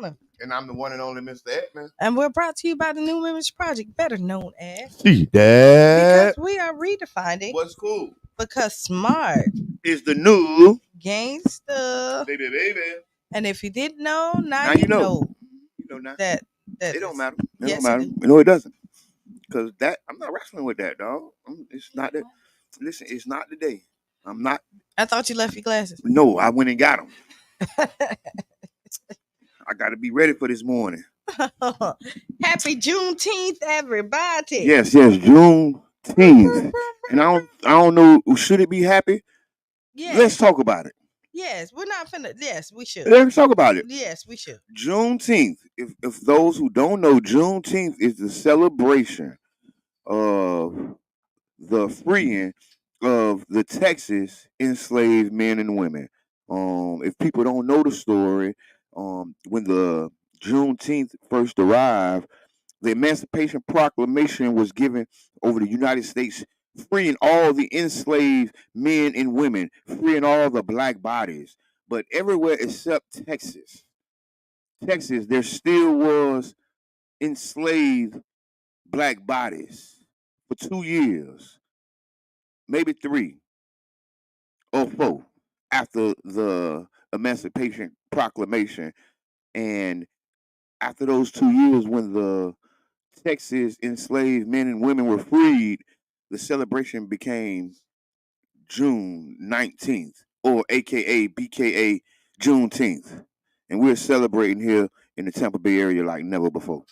Qiana. And I'm the one and only Mr. Edmund. And we're brought to you by the New Women's Project, better known as. See that? Because we are redefining. What's cool? Because smart is the new gangsta. baby. And if you didn't know, now you you know. know. You know now. That It don't matter. It yes, don't matter. it do. You know it doesn't. Because that I'm not wrestling with that, dog. It's not that. Listen, it's not the day. I'm not. I thought you left your glasses. No, I went and got them. I got to be ready for this morning. Happy Juneteenth, everybody. Yes, Juneteenth. And I don't know, should it be happy? Yes. Let's talk about it. Yes, we're not finna. Yes, we should. Let's talk about it. Yes, we should. Juneteenth. If those who don't know, Juneteenth is the celebration of the freeing of the Texas enslaved men and women. If people don't know the story, when the Juneteenth first arrived, the Emancipation Proclamation was given over the United States, freeing all the enslaved men and women, freeing all the black bodies. But everywhere except Texas, there still was enslaved black bodies for 2 years, maybe 3 or 4 after the Emancipation Proclamation. And after those 2 years, when the Texas enslaved men and women were freed, the celebration became June 19th, or AKA BKA Juneteenth. And we're celebrating here in the Tampa Bay area like never before.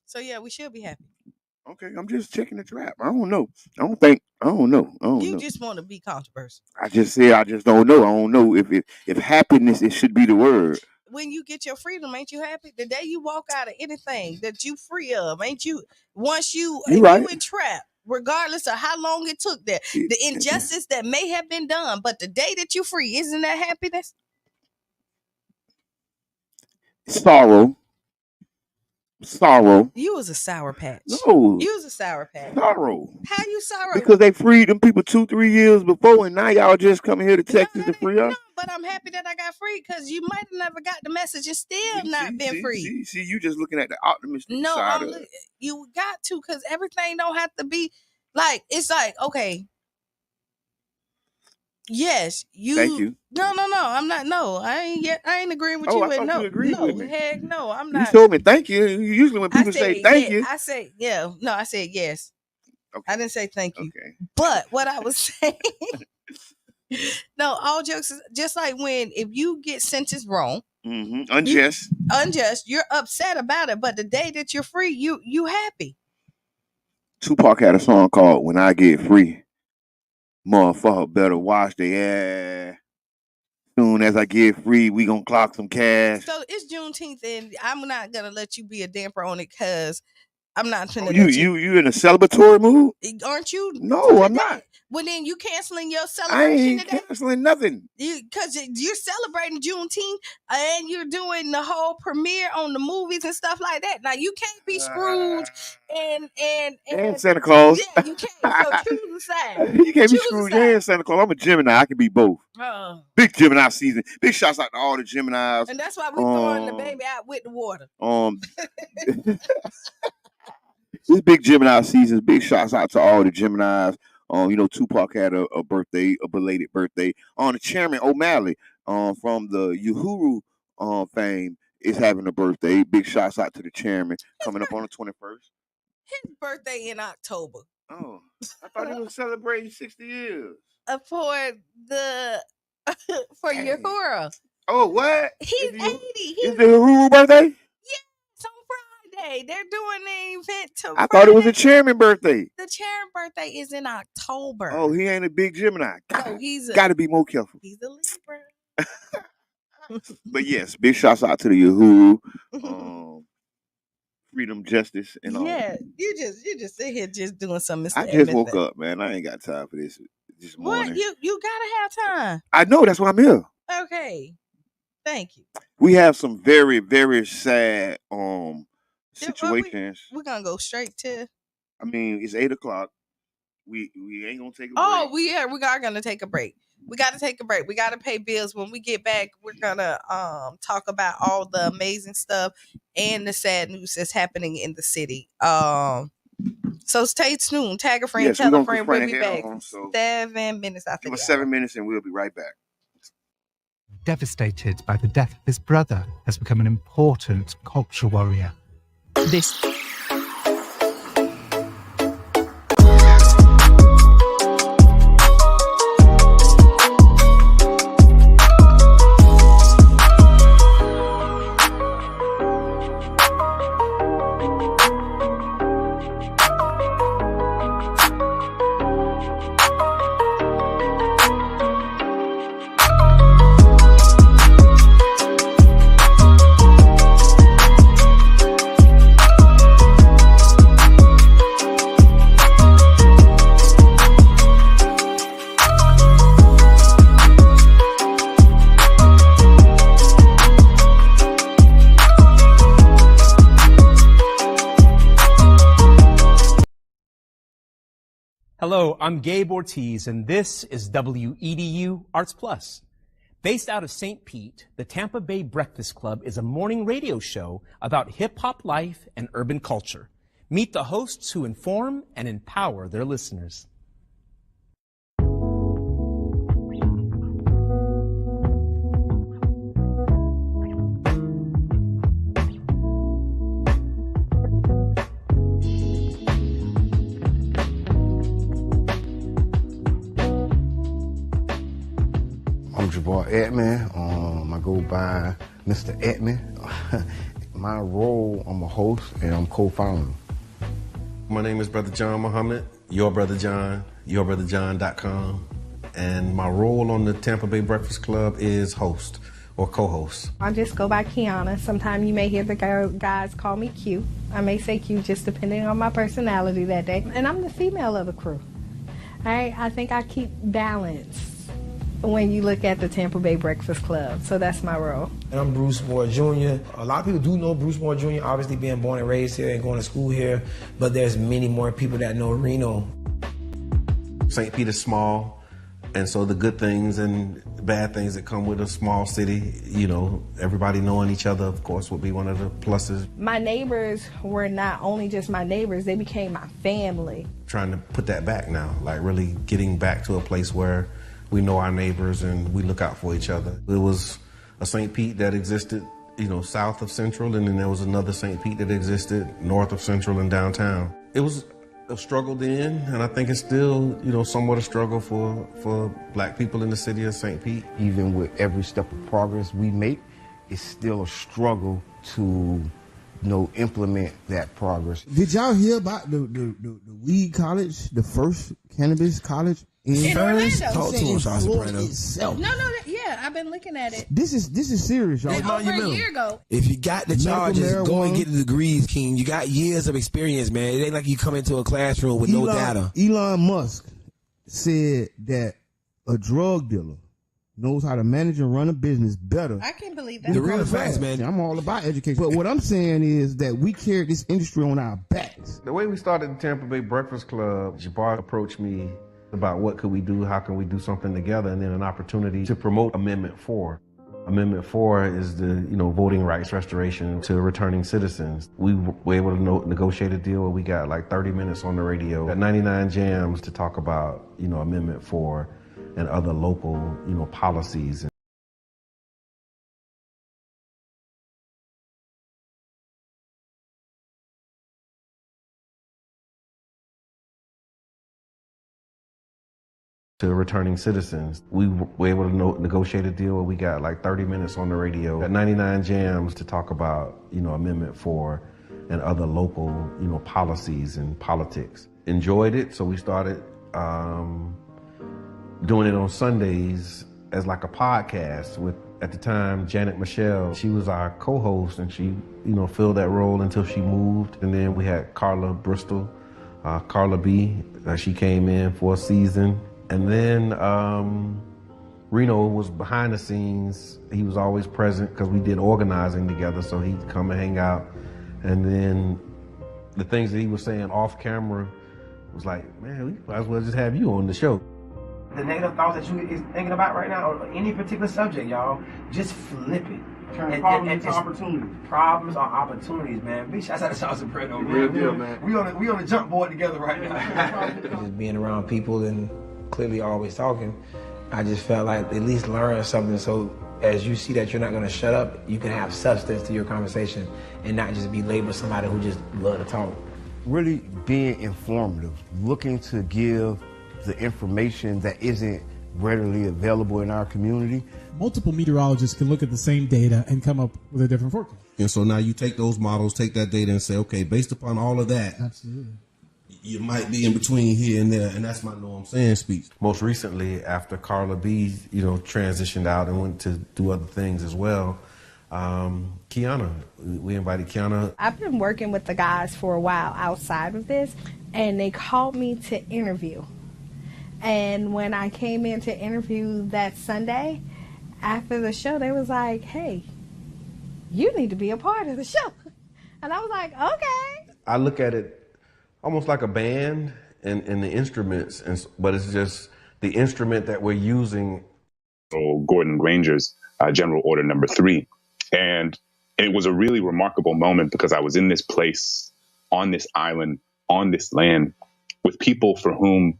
So yeah, we should be happy. Okay, I'm just checking the trap. I don't know. I don't know. You just want to be controversial. I just said I just don't know. I don't know if happiness it should be the word. When you get your freedom, ain't you happy? The day you walk out of anything that you free of, ain't you? Once you entrapped, regardless of how long it took, the injustice that may have been done, but the day that you free, isn't that happiness? Sorrow. You was a sour patch. No. You was a sour patch. Sorrow. How you sour? Because they freed them people 2-3 years before, and now y'all just coming here to Texas to free us. No, but I'm happy that I got free because you might have never got the message and still not been free. See, you just looking at the optimistic side of it. You got to, because everything don't have to be like, it's like, okay. Yes, you. Thank you. No, I'm not. No, I ain't agreeing with you. I thought you agreed with me. Heck no, I'm not. You told me thank you. Usually when people say thank you, I say yeah. No, I said yes. Okay. I didn't say thank you. Okay. But what I was saying, no, all jokes, just like if you get sentenced wrong, unjust, you're upset about it. But the day that you're free, you happy. Tupac had a song called "When I Get Free." Motherfucker better wash their ass. Soon as I get free, we gonna clock some cash. So it's Juneteenth, and I'm not gonna let you be a damper on it because I'm not gonna. You in a celebratory mood? Aren't you? No, I'm not. Well, then you canceling your celebration I ain't today? canceling nothing. Because you're celebrating Juneteenth and you're doing the whole premiere on the movies and stuff like that. Now you can't be Scrooge and Santa Claus. Yeah, you can't. So choose a side. You can't be Scrooge and Santa Claus. I'm a Gemini. I can be both. Big Gemini season. Big shouts out to all the Geminis. And that's why we throwing the baby out with the water. This big Gemini season. Big shouts out to all the Geminis. Tupac had a birthday, a belated birthday. The Chairman O'Malley, from the Uhuru fame, is having a birthday. Big shouts out to the chairman coming up on the 21st. His birthday in October. Oh, I thought he was celebrating 60 years. For Uhuru. Oh, what? He's 80. Is the Uhuru birthday? Yes, on Friday. They're doing an event I thought it was a chairman birthday. The chairman birthday is in October. Oh, he ain't a big Gemini. No, he's got to be more careful. He's a Libra. But yes, big shouts out to the Uhuru. Freedom, justice, and all. Yeah, you just sit here just doing something. I just woke up, man. I ain't got time for this morning. What? You gotta have time. I know, that's why I'm here. Okay. Thank you. We have some very, very sad situations. We're gonna go straight to. I mean, it's 8:00. We ain't gonna take a break. Oh, we are gonna take a break. We got to take a break. We got to pay bills. When we get back, we're gonna talk about all the amazing stuff and the sad news that's happening in the city. So stay tuned. Tag a friend, Yes, tell we're a gonna friend. front We'll and be head back on. So 7 minutes after give us the 7 hour. minutes, and we'll be right back. Devastated by the death of his brother, has become an important culture warrior. This Hello, I'm Gabe Ortiz, and this is WEDU Arts Plus. Based out of St. Pete, the Tampa Bay Breakfast Club is a morning radio show about hip-hop life and urban culture. Meet the hosts who inform and empower their listeners. I'm Jabbar Edmond. I go by Mr. Edmond. My role, I'm a host and I'm co-founder. My name is Brother John Muhammad, Your Brother John, YourBrotherJohn.com. And my role on the Tampa Bay Breakfast Club is host or co-host. I just go by Qiana. Sometimes you may hear the guys call me Q. I may say Q just depending on my personality that day. And I'm the female of the crew. I think I keep balance when you look at the Tampa Bay Breakfast Club. So that's my role. And I'm Bruce Moore Jr. A lot of people do know Bruce Moore Jr., obviously being born and raised here and going to school here, but there's many more people that know Reno. St. Pete is small, and so the good things and bad things that come with a small city, you know, everybody knowing each other, of course, would be one of the pluses. My neighbors were not only just my neighbors, they became my family. Trying to put that back now, like really getting back to a place where we know our neighbors and we look out for each other. It was a St. Pete that existed, you know, south of Central, and then there was another St. Pete that existed north of Central and downtown. It was a struggle then, and I think it's still, you know, somewhat a struggle for black people in the city of St. Pete. Even with every step of progress we make, it's still a struggle to, implement that progress. Did y'all hear about the weed college, the first cannabis college in Orlando? Talk to us, itself. No, yeah, I've been looking at it. This is serious, y'all. Over a year ago. If you got the charges, go and get the degrees, King. You got years of experience, man. It ain't like you come into a classroom with no data. Elon Musk said that a drug dealer knows how to manage and run a business better. I can't believe that. The real facts, man. I'm all about education. But what I'm saying is that we carry this industry on our backs. The way we started the Tampa Bay Breakfast Club, Jabbar approached me about what could we do, how can we do something together, and then an opportunity to promote Amendment 4. Amendment 4 is the, voting rights restoration to returning citizens. We were able to negotiate a deal where we got like 30 minutes on the radio, got 99 jams to talk about, Amendment 4 and other local, policies. To returning citizens. We were able to negotiate a deal where we got like 30 minutes on the radio, got 99 jams to talk about, Amendment 4 and other local, policies and politics. Enjoyed it, so we started doing it on Sundays as like a podcast with, at the time, Janet Michelle. She was our co-host and she, filled that role until she moved. And then we had Carla Bristol, Carla B. She came in for a season. And then Reno was behind the scenes. He was always present because we did organizing together, so he'd come and hang out. And then the things that he was saying off camera was like, man, we might as well just have you on the show. the negative thoughts that you is thinking about right now, or any particular subject, y'all, just flip it. Turn problems into opportunities. Problems are opportunities, man. Big shouts out to Charles Soprano, man. Real deal, man. We on the jump board together right now. Just being around people and clearly always talking, I just felt like at least learn something. So as you see that you're not going to shut up, you can have substance to your conversation and not just be labeled somebody who just love to talk. Really being informative, looking to give the information that isn't readily available in our community. Multiple meteorologists can look at the same data and come up with a different forecast. And so now you take those models, take that data and say, okay, based upon all of that, Absolutely. you might be in between here and there, and that's my know what I'm saying speech. Most recently, after Carla B, transitioned out and went to do other things as well, Qiana, we invited Qiana. I've been working with the guys for a while outside of this, and they called me to interview. And when I came in to interview that Sunday, after the show, they was like, hey, you need to be a part of the show. And I was like, okay. I look at it almost like a band and the instruments, but it's just the instrument that we're using. Gordon Granger's General Order Number 3. And it was a really remarkable moment because I was in this place, on this island, on this land, with people for whom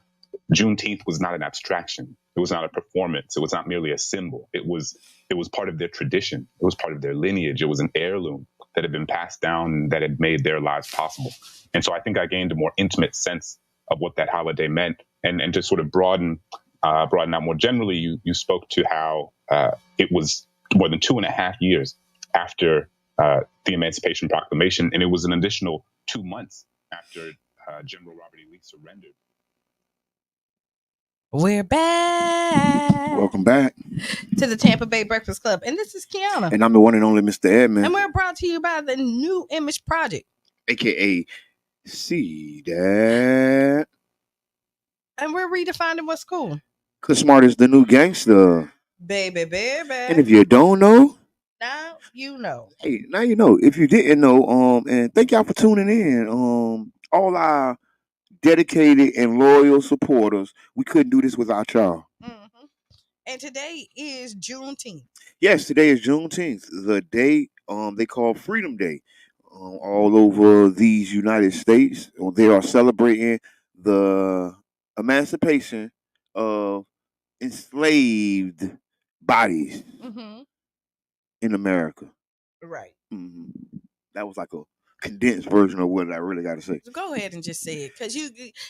Juneteenth was not an abstraction. It was not a performance. It was not merely a symbol. It was part of their tradition. It was part of their lineage. It was an heirloom that had been passed down that had made their lives possible. And so I think I gained a more intimate sense of what that holiday meant. And to sort of broaden out more generally, you spoke to how it was more than 2.5 years after the Emancipation Proclamation, and it was an additional 2 months after General Robert E. Lee surrendered. We're back. Welcome back to the Tampa Bay Breakfast Club. And this is Qiana. And I'm the one and only Mr. Edmund. And we're brought to you by the New Image Project, a.k.a. See That. And we're redefining what's cool. Because smart is the new gangster. Baby. And if you don't know, now you know. Hey, now you know. If you didn't know, and thank y'all for tuning in. All our dedicated and loyal supporters. We couldn't do this without y'all. Mm-hmm. And today is Juneteenth. Yes, today is Juneteenth, the day they call Freedom Day. All over these United States, they are celebrating the emancipation of enslaved bodies in America. Right. Mm-hmm. That was like a condensed version of what I really got to say. Go ahead and just say it,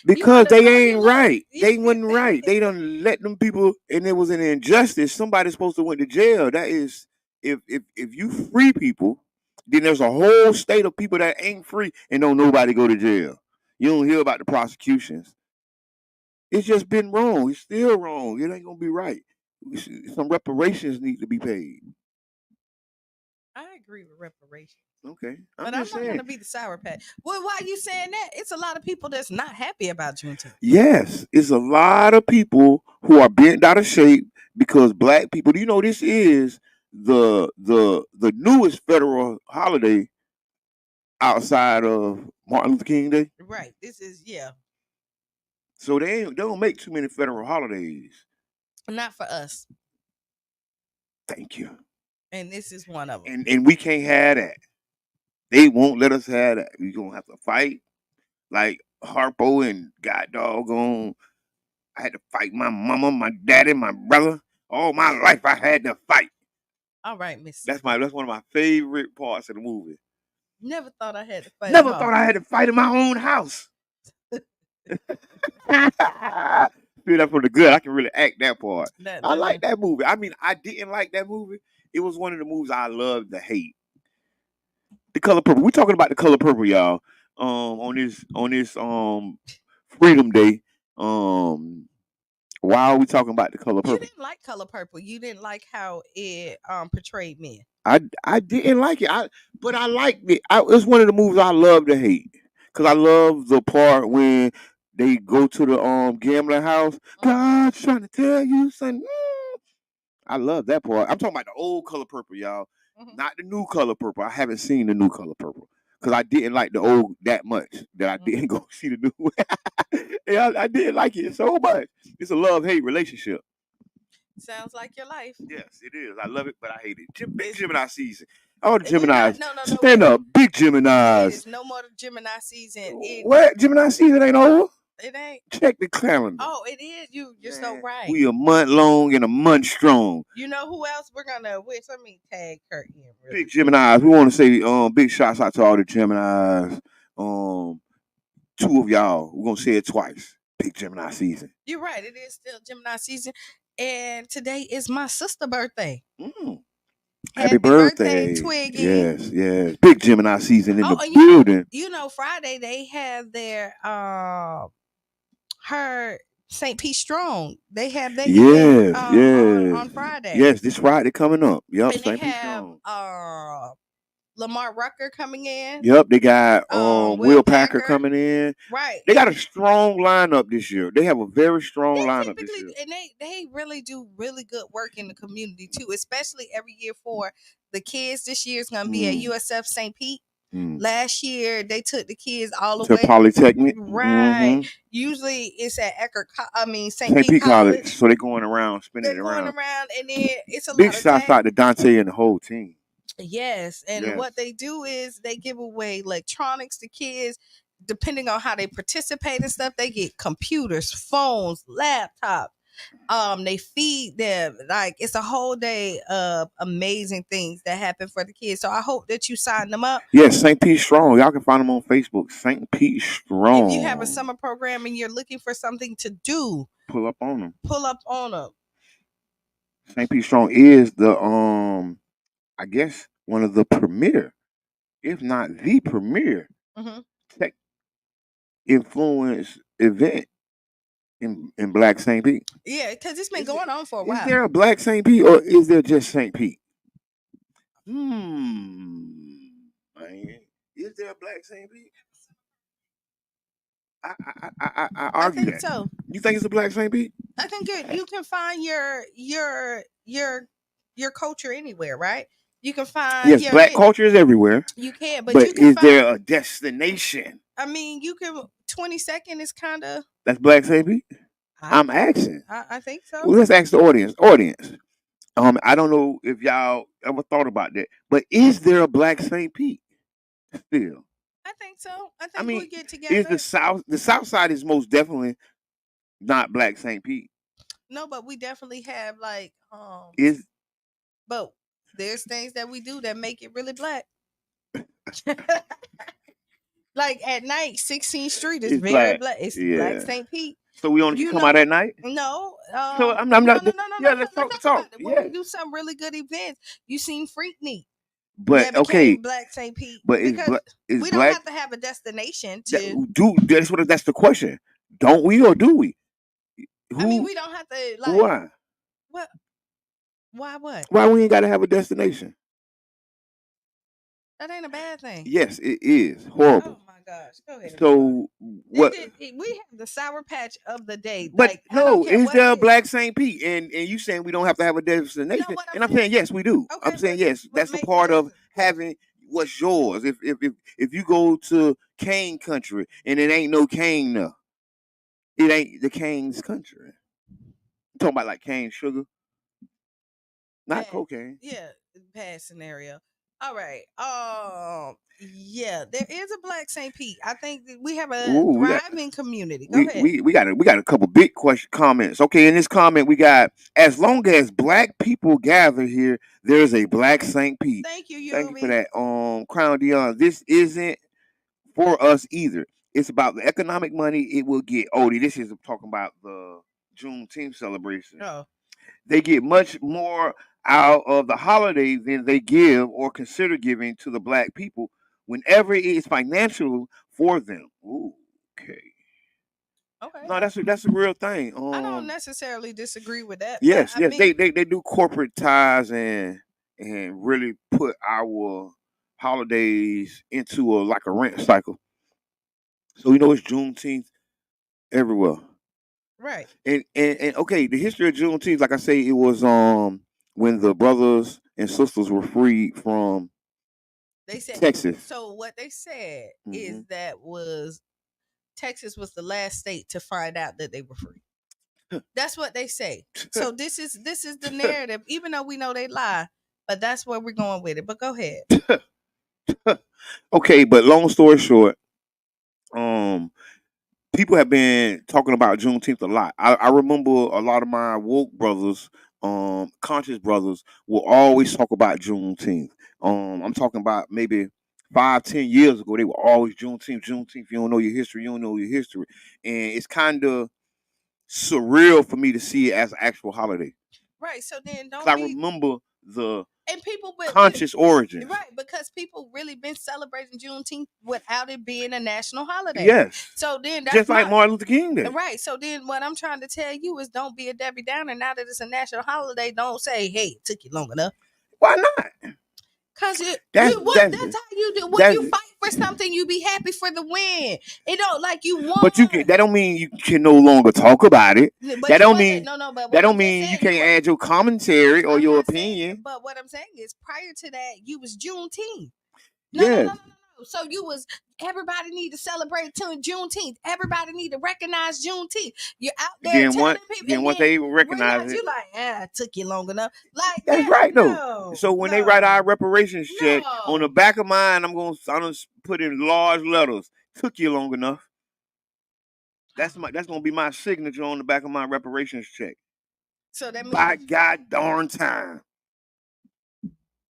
because they ain't right. They wasn't right. They done let them people, and it was an injustice. Somebody's supposed to went to jail. That is, if you free people, then there's a whole state of people that ain't free and don't nobody go to jail. You don't hear about the prosecutions. It's just been wrong. It's still wrong. It ain't gonna be right. Some reparations need to be paid. I agree with reparations. Okay. But I'm not going to be the Sour Patch. Well, why are you saying that? It's a lot of people that's not happy about Juneteenth. Yes. It's a lot of people who are bent out of shape because black people, this is the newest federal holiday outside of Martin Luther King Day. Right. This is, yeah. So they don't make too many federal holidays. Not for us. Thank you. And this is one of them. And we can't have that. They won't let us have that. We're going to have to fight like Harpo and God doggone. I had to fight my mama, my daddy, my brother. All my life I had to fight. All right, Miss. That's one of my favorite parts of the movie. Never thought I had to fight. Never thought I had to fight in my own house. Feel that for the good. I can really act that part. I like that movie. I mean, I didn't like that movie. It was one of the movies I loved to hate. The Color Purple. We're talking about The Color Purple, y'all. On this Freedom Day. Why are we talking about The Color Purple? You didn't like Color Purple. You didn't like how it portrayed men. I didn't like it. But I liked it. It was one of the movies I love to hate. Because I love the part when they go to the gambling house. God's trying to tell you something. I love that part. I'm talking about the old Color Purple, y'all. Not the new Color Purple. I haven't seen the new Color Purple. because I didn't like the old that much that I didn't go see the new one. Yeah, I didn't like it so much. It's a love-hate relationship. Sounds like your life. Yes, it is. I love it, but I hate it. Big Gemini season. All the We're not- Geminis. no, Stand up. Big It Geminis. is no more Gemini season. What? Gemini season ain't over? It ain't. Check the calendar. Oh, it is. You're so right. We a month long and a month strong. You know who else we're gonna wish? Let me tag Kurt in. Big Geminis. We want to say big shouts out to all the Geminis. Two of y'all. We're gonna say it twice. Big Gemini season. You're right. It is still Gemini season, and today is my sister's birthday. Happy birthday, Twiggy. Yes. Big Gemini season in the and building. You know, Friday they have their her St. Pete Strong. They have their event, on Friday. Yes, this Friday coming up. Yep, and they have Lamar Rucker coming in. Yep, they got Will Packer coming in. Right. They got a strong lineup this year. They have a very strong lineup this year. And they really do really good work in the community too, especially every year for the kids. This year is going to be at USF St. Pete. Last year they took the kids all the way to Polytechnic. Right. Usually it's at St. Pete College. So they're going around, spinning They're around. going around, and then it's a big lot of shouts out to Dante and the whole team. Yes, and what they do is they give away electronics to kids. Depending on how they participate and stuff, they get computers, phones, laptops. They feed them. It's a whole day of amazing things that happen for the kids. So I hope that you sign them up. Yes, St. Pete Strong. Y'all can find them on Facebook. St. Pete Strong. If you have a summer program and you're looking for something to do, pull up on them. St. Pete Strong is the I guess one of the premier, if not the premier, tech influence event in Black St. Pete. Yeah, because it's been going on for a while. Is there a Black St. Pete or is there just St. Pete? Is there a Black St. Pete? I argue that. So. You think it's a Black St. Pete? I think you can find your culture anywhere, right? You can find Black culture is everywhere. You can, but you can is there a destination? I mean, you can. 22nd is kind of that's Black St. Pete. I'm asking. I think so. Well, let's ask the audience. I don't know if y'all ever thought about that, but is there a Black St. Pete still? I think so. I think we'll get together. Is the South Side is most definitely not Black St. Pete. No, but we definitely have but there's things that we do that make it really black. Like at night, 16th Street is very black. It's Black St. Pete. So we only come out at night? No. So I'm not. No. Yeah, let's talk. We do some really good events. You seen Freaknik. But okay, Black St. Pete. But we don't Black, have to have a destination to that's the question. Don't we or do we? I mean, we don't have to why? What? Why what? Why we ain't gotta have a destination? That ain't a bad thing. Yes, it is horrible. Oh my gosh! Go ahead. So what? We have the Sour Patch of the day. But is there a Black St. Pete? And you saying we don't have to have a destination? You know and I'm saying yes, we do. Okay, I'm saying yes. That's a part of having what's yours. If you go to cane country and it ain't no cane there, it ain't the cane's country. I'm talking about like cane sugar, not cocaine. Yeah, bad scenario. All right. Yeah, there is a Black St. Pete. I think that we have a thriving community. Go ahead. We got a couple big comments. Okay, in this comment we got, as long as Black people gather here, there's a Black St. Pete. Thank you, Thank you for that. Crown Dion. This isn't for us either. It's about the economic money it will get. Odie, this is talking about the Juneteenth celebration. Oh. They get much more out of the holiday than they give or consider giving to the Black people whenever it is financial for them. Ooh, okay. No, that's a real thing. I don't necessarily disagree with that. Yes, they do corporate ties and really put our holidays into a rent cycle. So it's Juneteenth everywhere. Right. And okay, the history of Juneteenth, like I say, it was when the brothers and sisters were freed from They said Texas. So what they said is that Texas was the last state to find out that they were free. That's what they say. So this is the narrative, even though we know they lie, but that's where we're going with it. But go ahead. Okay, but long story short, people have been talking about Juneteenth a lot. I remember a lot of my woke brothers, conscious brothers, will always talk about Juneteenth. I'm talking about maybe 5-10 years ago, they were always Juneteenth. You don't know your history, and it's kind of surreal for me to see it as an actual holiday. Right. So then don't I remember the people conscious origin. Right, because people really been celebrating Juneteenth without it being a national holiday. Yes. So then that's just like Martin Luther King Day. Right. So then what I'm trying to tell you is don't be a Debbie Downer. Now that it's a national holiday, don't say, hey, it took you long enough. Why not? Because that's how you do. When you fight for something, you be happy for the win. It don't like you won. But that don't mean you can no longer talk about it. But that don't mean that don't mean you can't add your commentary or your opinion. But what I'm saying is, prior to that, you was Juneteenth. No. So you was everybody need to celebrate Juneteenth. Everybody need to recognize Juneteenth. You're out there telling people. Then once they recognize it, you like, it took you long enough. Like that's right though. So when they write our reparations check on the back of mine, I'm gonna put in large letters. Took you long enough. That's gonna be my signature on the back of my reparations check. So that means by God darn time.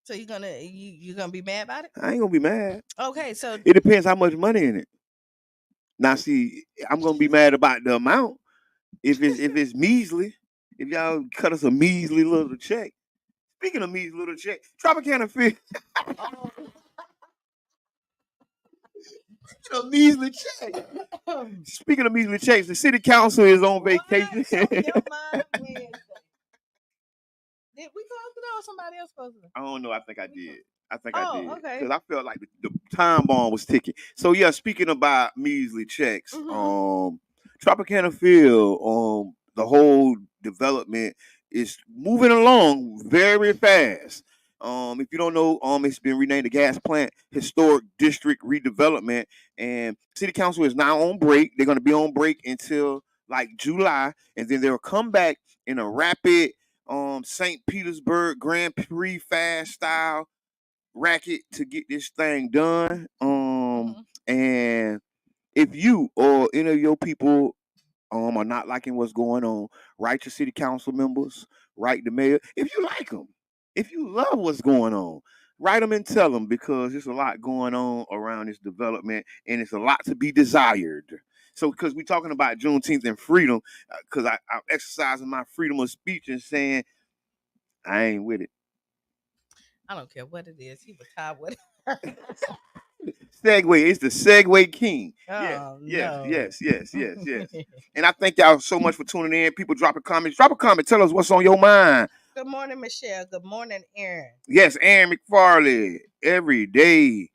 So you're gonna be mad about it? I ain't gonna be mad. Okay, so it depends how much money in it. Now, see, I'm gonna be mad about the amount. If it's measly, if y'all cut us a measly little check. Speaking of measly little check, Tropicana Fish. A measly check. Speaking of measly checks, the city council is on vacation. Did we close it or somebody else closed it? I don't know. I think I did. I did. Okay. Because I felt like the time bomb was ticking. So yeah, speaking about measly checks, Tropicana Field, the whole development is moving along very fast. If you don't know, it's been renamed the Gas Plant Historic District Redevelopment, and City Council is now on break. They're going to be on break until like July, and then they'll come back in a rapid St. Petersburg Grand Prix fast style racket to get this thing done. And if you or any of your people are not liking what's going on, write your city council members, write the mayor. If you like them, if you love what's going on, write them and tell them, because there's a lot going on around this development and it's a lot to be desired. So, because we're talking about Juneteenth and freedom, because I'm exercising my freedom of speech and saying I ain't with it. I don't care what it is. He was tired with it. Segue. It's the Segue King. Oh, yes. And I thank y'all so much for tuning in. People dropping comments. Drop a comment. Tell us what's on your mind. Good morning, Michelle. Good morning, Aaron. Yes, Aaron McFarley. Every day.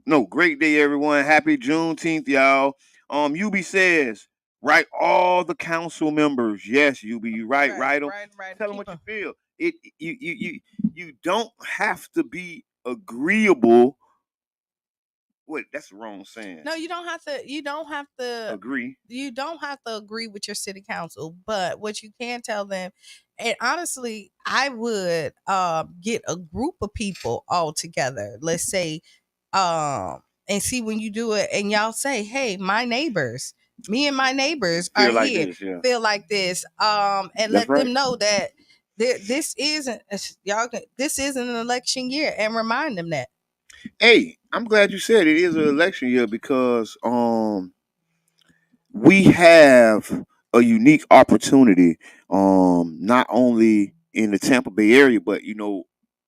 No, great day, everyone. Happy Juneteenth, y'all. UB says, write all the council members. Yes, UB, you write them. Tell them what you feel. You don't have to be agreeable. Wait, that's the wrong saying. No, you don't have to agree. You don't have to agree with your city council, but what you can tell them, and honestly, I would get a group of people all together. Let's say, and see when you do it, and y'all say, "Hey, me and my neighbors are like here, feel like this," and that's let right. them know that this isn't an election year, and remind them that. Hey, I'm glad you said it is an election year, because we have a unique opportunity, not only in the Tampa Bay area, but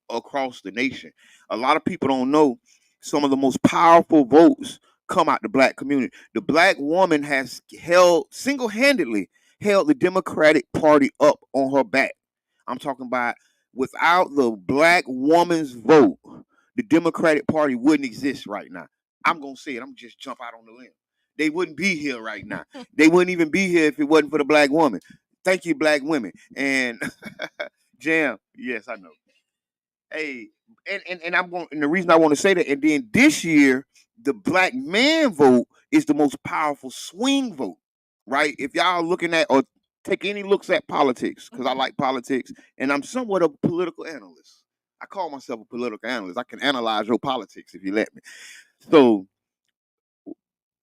across the nation. A lot of people don't know some of the most powerful votes come out the black community. The black woman has single-handedly held the Democratic Party up on her back. I'm talking about, without the black woman's vote, the Democratic Party wouldn't exist right now. I'm going to say it. I'm just jump out on the limb. They wouldn't be here right now. They wouldn't even be here if it wasn't for the black woman. Thank you, black women. And Jam, yes, I know. Hey, and I'm going, and the reason I want to say that, and then this year, the black man vote is the most powerful swing vote, right? If y'all looking at or take any looks at politics, because I like politics, and I'm somewhat of a political analyst. I call myself a political analyst. I can analyze your politics if you let me. So,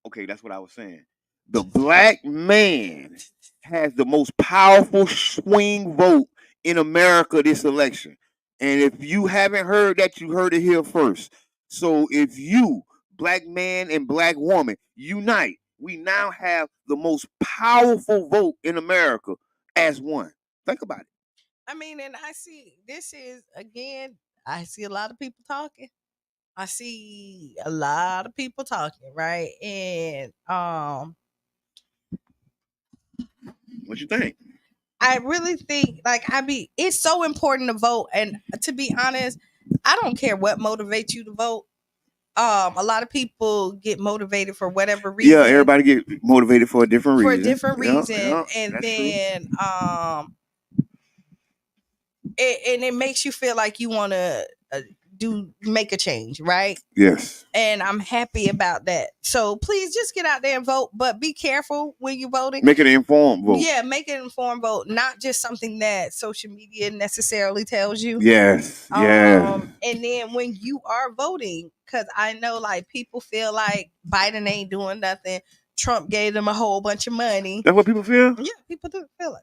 okay, that's what I was saying. The black man has the most powerful swing vote in America this election. And if you haven't heard that, you heard it here first. So if you, black man and black woman, unite, we now have the most powerful vote in America as one. Think about it. I mean, and I see this is again, I see a lot of people talking. I see a lot of people talking, right? And what you think? I really think it's so important to vote. And to be honest, I don't care what motivates you to vote. A lot of people get motivated for whatever reason. Yeah, everybody get motivated for a different reason. For a different reason. Yeah, and then it makes you feel like you want to make a change, right? Yes. And I'm happy about that. So please just get out there and vote, but be careful when you're voting. Make it an informed vote. Yeah, make it an informed vote, not just something that social media necessarily tells you. Yes. Yeah. And then when you are voting, because I know like people feel like Biden ain't doing nothing. Trump gave them a whole bunch of money. That's what people feel? Yeah, people do feel like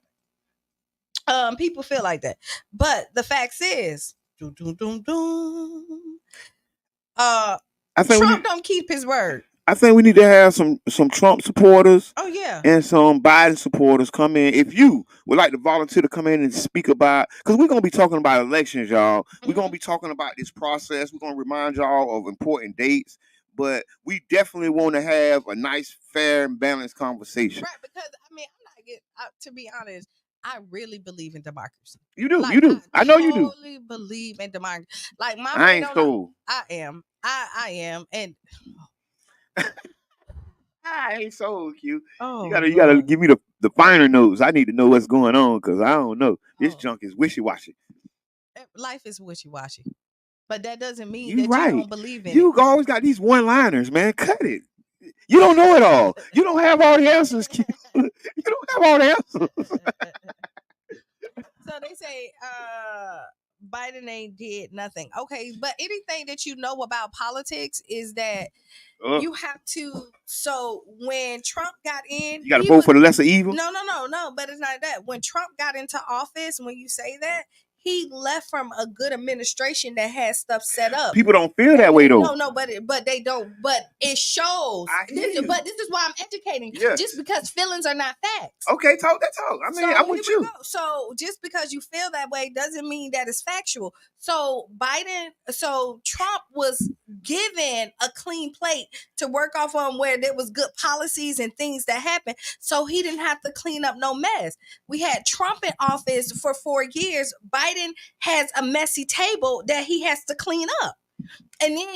people feel like that. But the facts is, Trump don't keep his word. I think we need to have some Trump supporters. Oh yeah. And some Biden supporters come in. If you would like to volunteer to come in and speak about, because we're gonna be talking about elections, y'all. We're gonna be talking about this process. We're gonna remind y'all of important dates. But we definitely want to have a nice, fair, and balanced conversation. Right, because I mean, I'm not getting to be honest. I really believe in democracy. You do, you do. I know you do. I totally believe in democracy. Like my I ain't sold. I am. I am, and I ain't sold, Q. Oh, you gotta give me the finer notes. I need to know what's going on because I don't know. This junk is wishy washy. Life is wishy washy, but that doesn't mean you that right. you don't believe in you it. Always got these one liners, man. Cut it. You don't know it all. You don't have all the answers, Q. You don't have all the answers. So they say Biden ain't did nothing. Okay, but anything that you know about politics is that you have to. So when Trump got in, you got to vote for the lesser evil. No. But it's not that. When Trump got into office, when you say that, he left from a good administration that had stuff set up. People don't feel that way though. No, but they don't. But it shows. But this is why I'm educating. Yes. Just because feelings are not facts. Okay, talk that talk. I mean, I'm with you. So just because you feel that way doesn't mean that it's factual. So Trump was given a clean plate to work off on where there was good policies and things that happened. So he didn't have to clean up no mess. We had Trump in office for 4 years. Biden has a messy table that he has to clean up. And then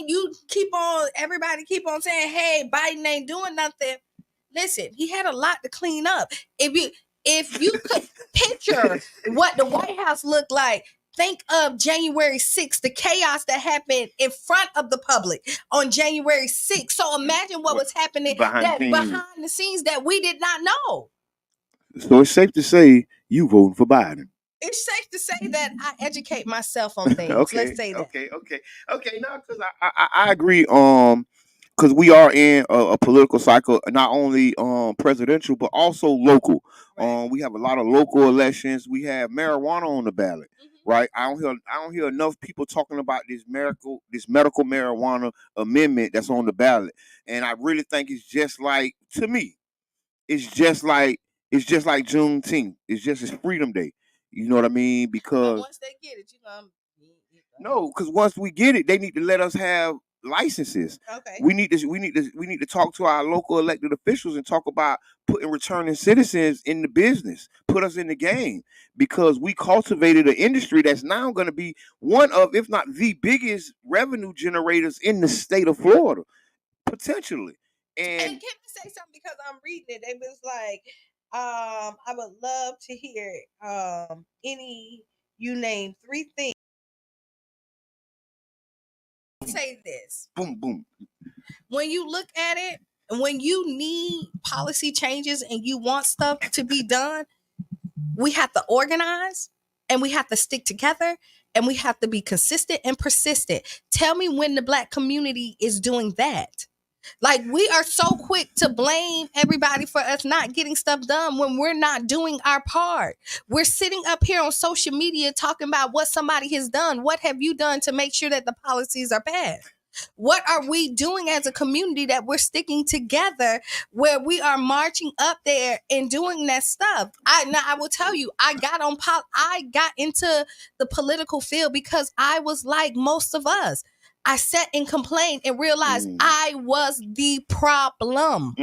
everybody keep on saying, hey, Biden ain't doing nothing. Listen, he had a lot to clean up. If you could picture what the White House looked like, think of January 6th, the chaos that happened in front of the public on January 6th. So imagine what was happening behind the scenes that we did not know. So it's safe to say you voting for Biden. It's safe to say that I educate myself on things. Okay, let's say that. Okay. Now, because I agree. Because we are in a political cycle, not only presidential but also local. Right. We have a lot of local elections. We have marijuana on the ballot. Right. I don't hear enough people talking about this medical marijuana amendment that's on the ballot. And I really think it's just like, to me, it's just like Juneteenth. It's Freedom Day. You know what I mean? Because once they get it, no, because once we get it, they need to let us have licenses. Okay. We need to talk to our local elected officials and talk about putting returning citizens in the business, put us in the game, because we cultivated an industry that's now going to be one of, if not the biggest revenue generators in the state of Florida, potentially. And can I say something, because I'm reading it? It was like, I would love to hear you name 3 things say this. Boom, boom. When you look at it, when you need policy changes and you want stuff to be done, we have to organize and we have to stick together and we have to be consistent and persistent. Tell me when the Black community is doing that. Like, we are so quick to blame everybody for us not getting stuff done when we're not doing our part. We're sitting up here on social media talking about what somebody has done. What have you done to make sure that the policies are passed? What are we doing as a community that we're sticking together where we are marching up there and doing that stuff? I will tell you, I got into the political field because I was like most of us. I sat and complained and realized I was the problem.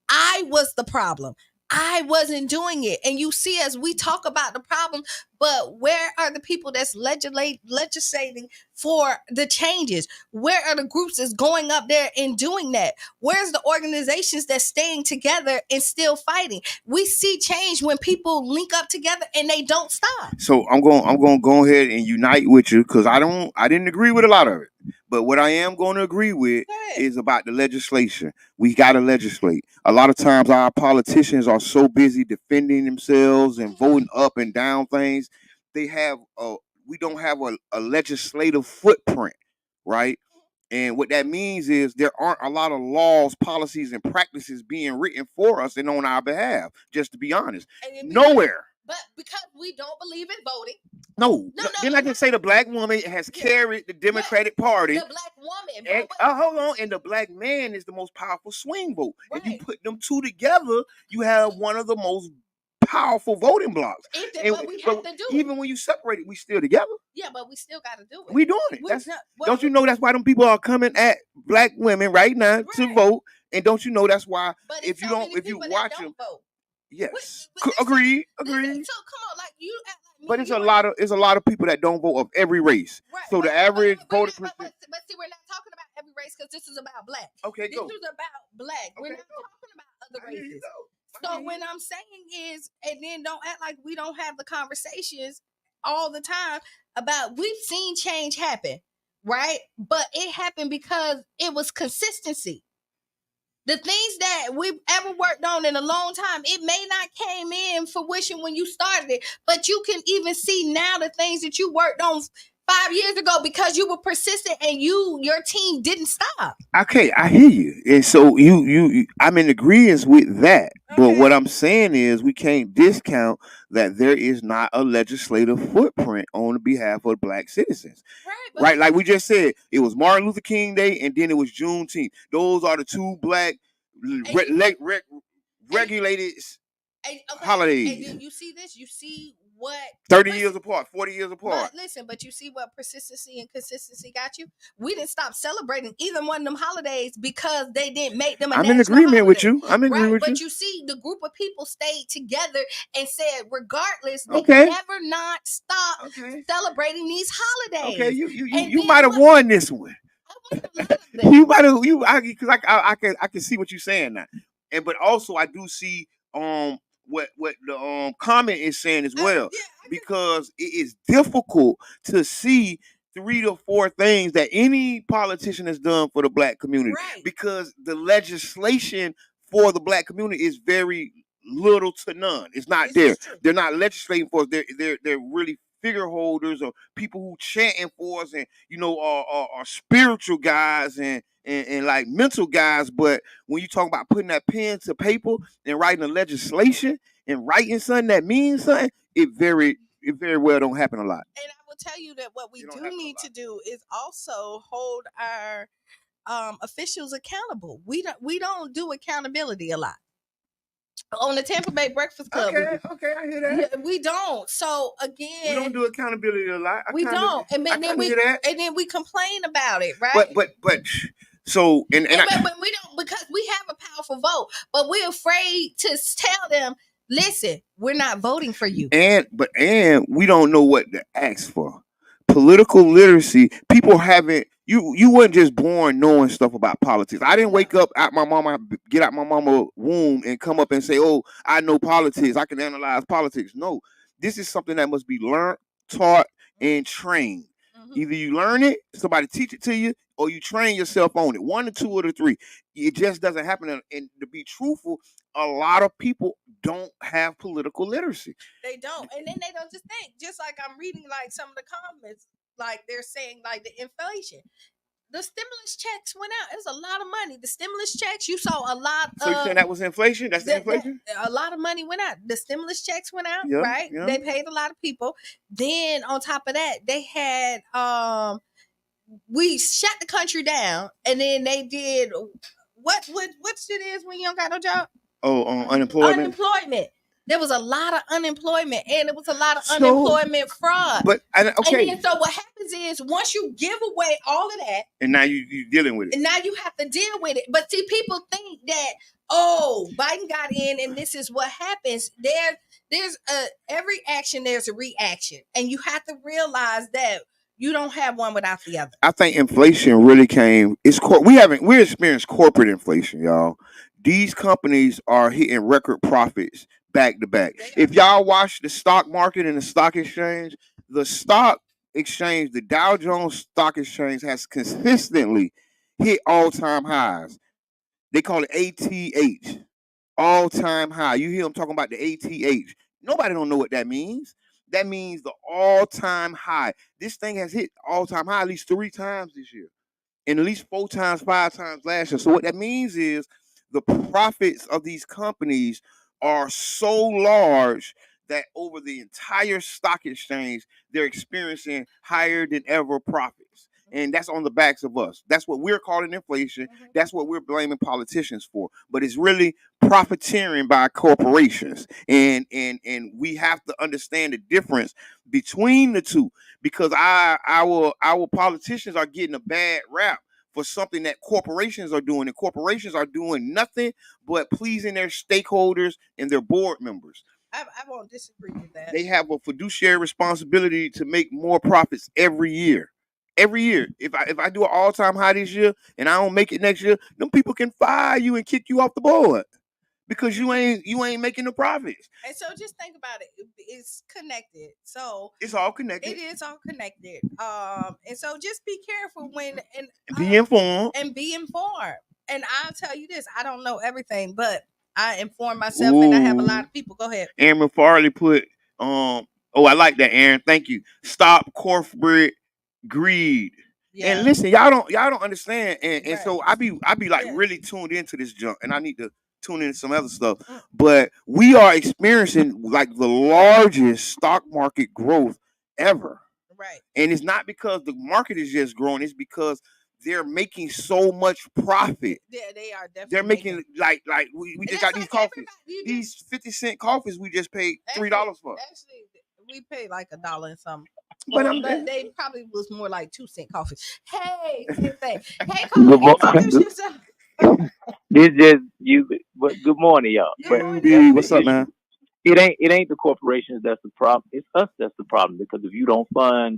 I was the problem. I wasn't doing it. And you see, as we talk about the problem, but where are the people that's legislating for the changes? Where are the groups that's going up there and doing that? Where's the organizations that's staying together and still fighting? We see change when people link up together and they don't stop. So I'm going to go ahead and unite with you because I didn't agree with a lot of it. But what I am going to agree with is about the legislation. We got to legislate. A lot of times our politicians are so busy defending themselves and voting up and down things. We don't have a legislative footprint, right? And what that means is there aren't a lot of laws, policies, and practices being written for us and on our behalf, just to be honest. Nowhere. But because we don't believe in voting. No. Then I can say the Black woman has carried the Democratic Party. The Black woman. And, hold on. And the Black man is the most powerful swing vote. Right. If you put them two together, you have one of the most powerful voting blocks. But we have to do it. Even when you separate it, we still together. Yeah, but we still got to do it. We doing it. Don't you know that's why them people are coming at Black women right now to vote? And don't you know that's why if you watch them. Vote. Yes, agreed. So come on, like you act like me. But it's a lot of people that don't vote of every race. Right. So the average voter percent. But see, we're not talking about every race because this is about Black. Okay, this is about Black. Okay, we're not talking about other races. So what I'm saying is, and then don't act like we don't have the conversations all the time about we've seen change happen, right? But it happened because it was consistency. The things that we've ever worked on in a long time, it may not came in fruition when you started it, but you can even see now the things that you worked on 5 years ago because you were persistent and your team didn't stop. Okay, I hear you. And so I'm in agreement with that. Okay. But what I'm saying is we can't discount that there is not a legislative footprint on the behalf of Black citizens. Right? Like we just said, it was Martin Luther King Day and then it was Juneteenth. Those are the two Black regulated holidays. And then you see this, you see what 30 years apart, 40 years apart. But you see what persistency and consistency got you? We didn't stop celebrating either one of them holidays because they didn't make them a national holiday. I'm in agreement with you. But you see, the group of people stayed together and said, regardless, they never not stop celebrating these holidays. Okay, you might have won this one. You might have because I can see what you're saying now. But also I do see what the comment is saying as well, because it is difficult to see 3 to 4 things that any politician has done for the Black community, because the legislation for the Black community is very little to none. It's not there. They're not legislating for us. They're really figure holders or people who chanting for us and are spiritual guys and like mental guys. But when you talk about putting that pen to paper and writing a legislation and writing something that means something, it very well don't happen a lot. And I will tell you that what we do need to do is also hold our officials accountable. We don't do accountability a lot. On the Tampa Bay Breakfast Club. Okay, I hear that. Yeah, we don't. So again, we don't do accountability a lot. We don't, and then we complain about it, right? But so and we don't, because we have a powerful vote, but we're afraid to tell them, listen, we're not voting for you. And we don't know what to ask for. Political literacy, people haven't. You weren't just born knowing stuff about politics. I didn't wake up get out my mama's womb and come up and say, "Oh, I know politics. I can analyze politics." No, this is something that must be learned, taught, and trained. Either you learn it, somebody teach it to you, or you train yourself on it. One or two or the three. It just doesn't happen. And to be truthful, a lot of people don't have political literacy. They don't. And then they don't just think. Just like I'm reading like some of the comments, like they're saying like the inflation. The stimulus checks went out. It was a lot of money. The stimulus checks, you saw a lot So you saying that was inflation? That's the inflation? A lot of money went out. The stimulus checks went out, Yeah, right? yeah. They paid a lot of people. Then on top of that, they had we shut the country down, and then they did what shit is when you don't got no job? Oh, unemployment. Unemployment. There was a lot of unemployment, and it was a lot of unemployment fraud. But okay. And then so what happens is once you give away all of that, and now you're dealing with it. And now you have to deal with it. But see, people think that Biden got in, and this is what happens. There's every action there's a reaction, and you have to realize that you don't have one without the other. I think inflation really came. We experienced corporate inflation, y'all. These companies are hitting record profits back to back. If y'all watch the stock market and the stock exchange, the Dow Jones Stock Exchange has consistently hit all-time highs. They call it ATH, all-time high. You hear them talking about the ATH. Nobody don't know what that means. That means the all-time high. This thing has hit all-time high at least 3 times this year, and at least 4 times, 5 times last year. So what that means is the profits of these companies are so large that over the entire stock exchange, they're experiencing higher than ever profits. And that's on the backs of us. That's what we're calling inflation. That's what we're blaming politicians for. But it's really profiteering by corporations. And we have to understand the difference between the two, because our politicians are getting a bad rap for something that corporations are doing. And corporations are doing nothing but pleasing their stakeholders and their board members. I won't disagree with that. They have a fiduciary responsibility to make more profits every year. Every year. If I do an all-time high this year and I don't make it next year, them people can fire you and kick you off the board because you ain't making the profits. And so just think about it. It's connected. So it's all connected. It is all connected. And so just be careful and be informed. And be informed. And I'll tell you this, I don't know everything, but I inform myself. Ooh. And I have a lot of people. Go ahead. Aaron Farley put I like that, Aaron. Thank you. Stop corporate greed. Yeah. And listen, y'all don't understand. And so I be like really tuned into this junk, and I need to tune into some other stuff. But we are experiencing like the largest stock market growth ever. Right. And it's not because the market is just growing, it's because they're making so much profit. Yeah, they are definitely. They're making like we just got these coffees. These 50-cent coffees we just paid $3 for. Actually, we paid like $1 and something. But they probably was more like 2-cent coffee. Hey, same thing. Hey, introduce yourself. This just you. But good morning, y'all. What's up, man? It ain't the corporations that's the problem. It's us that's the problem, because if you don't buy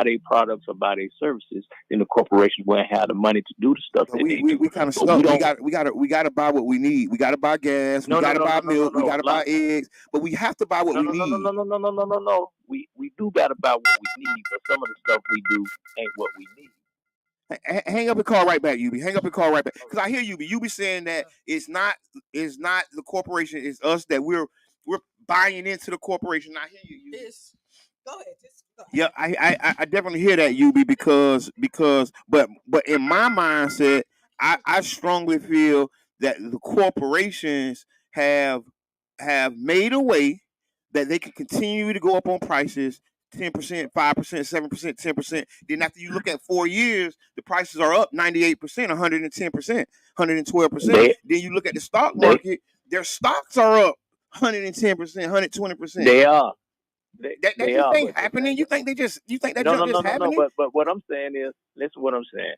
their products or buy their services, then the corporations won't have the money to do the stuff that they do. We kind of stuck. We got to buy what we need. We got to buy gas. We got to buy milk. We got to buy eggs. But we have to buy what we need. No. We do got to buy what we need, but some of the stuff we do ain't what we need. Hang up and call right back, UB. Hang up and call right back. Because I hear UB. UB saying that it's not the corporation. It's us that we're buying into the corporation. I hear you. Go ahead. Go ahead. Yeah, I definitely hear that, UB, because but in my mindset, I strongly feel that the corporations have made a way that they can continue to go up on prices 10%, 5%, 7%, 10%. Then after you look at 4 years, the prices are up 98%, 110%, 112%. Then you look at the stock market, their stocks are up 110%, 120%. They are. That just ain't happening. You think that just happening? No. But what I'm saying is, listen to what I'm saying.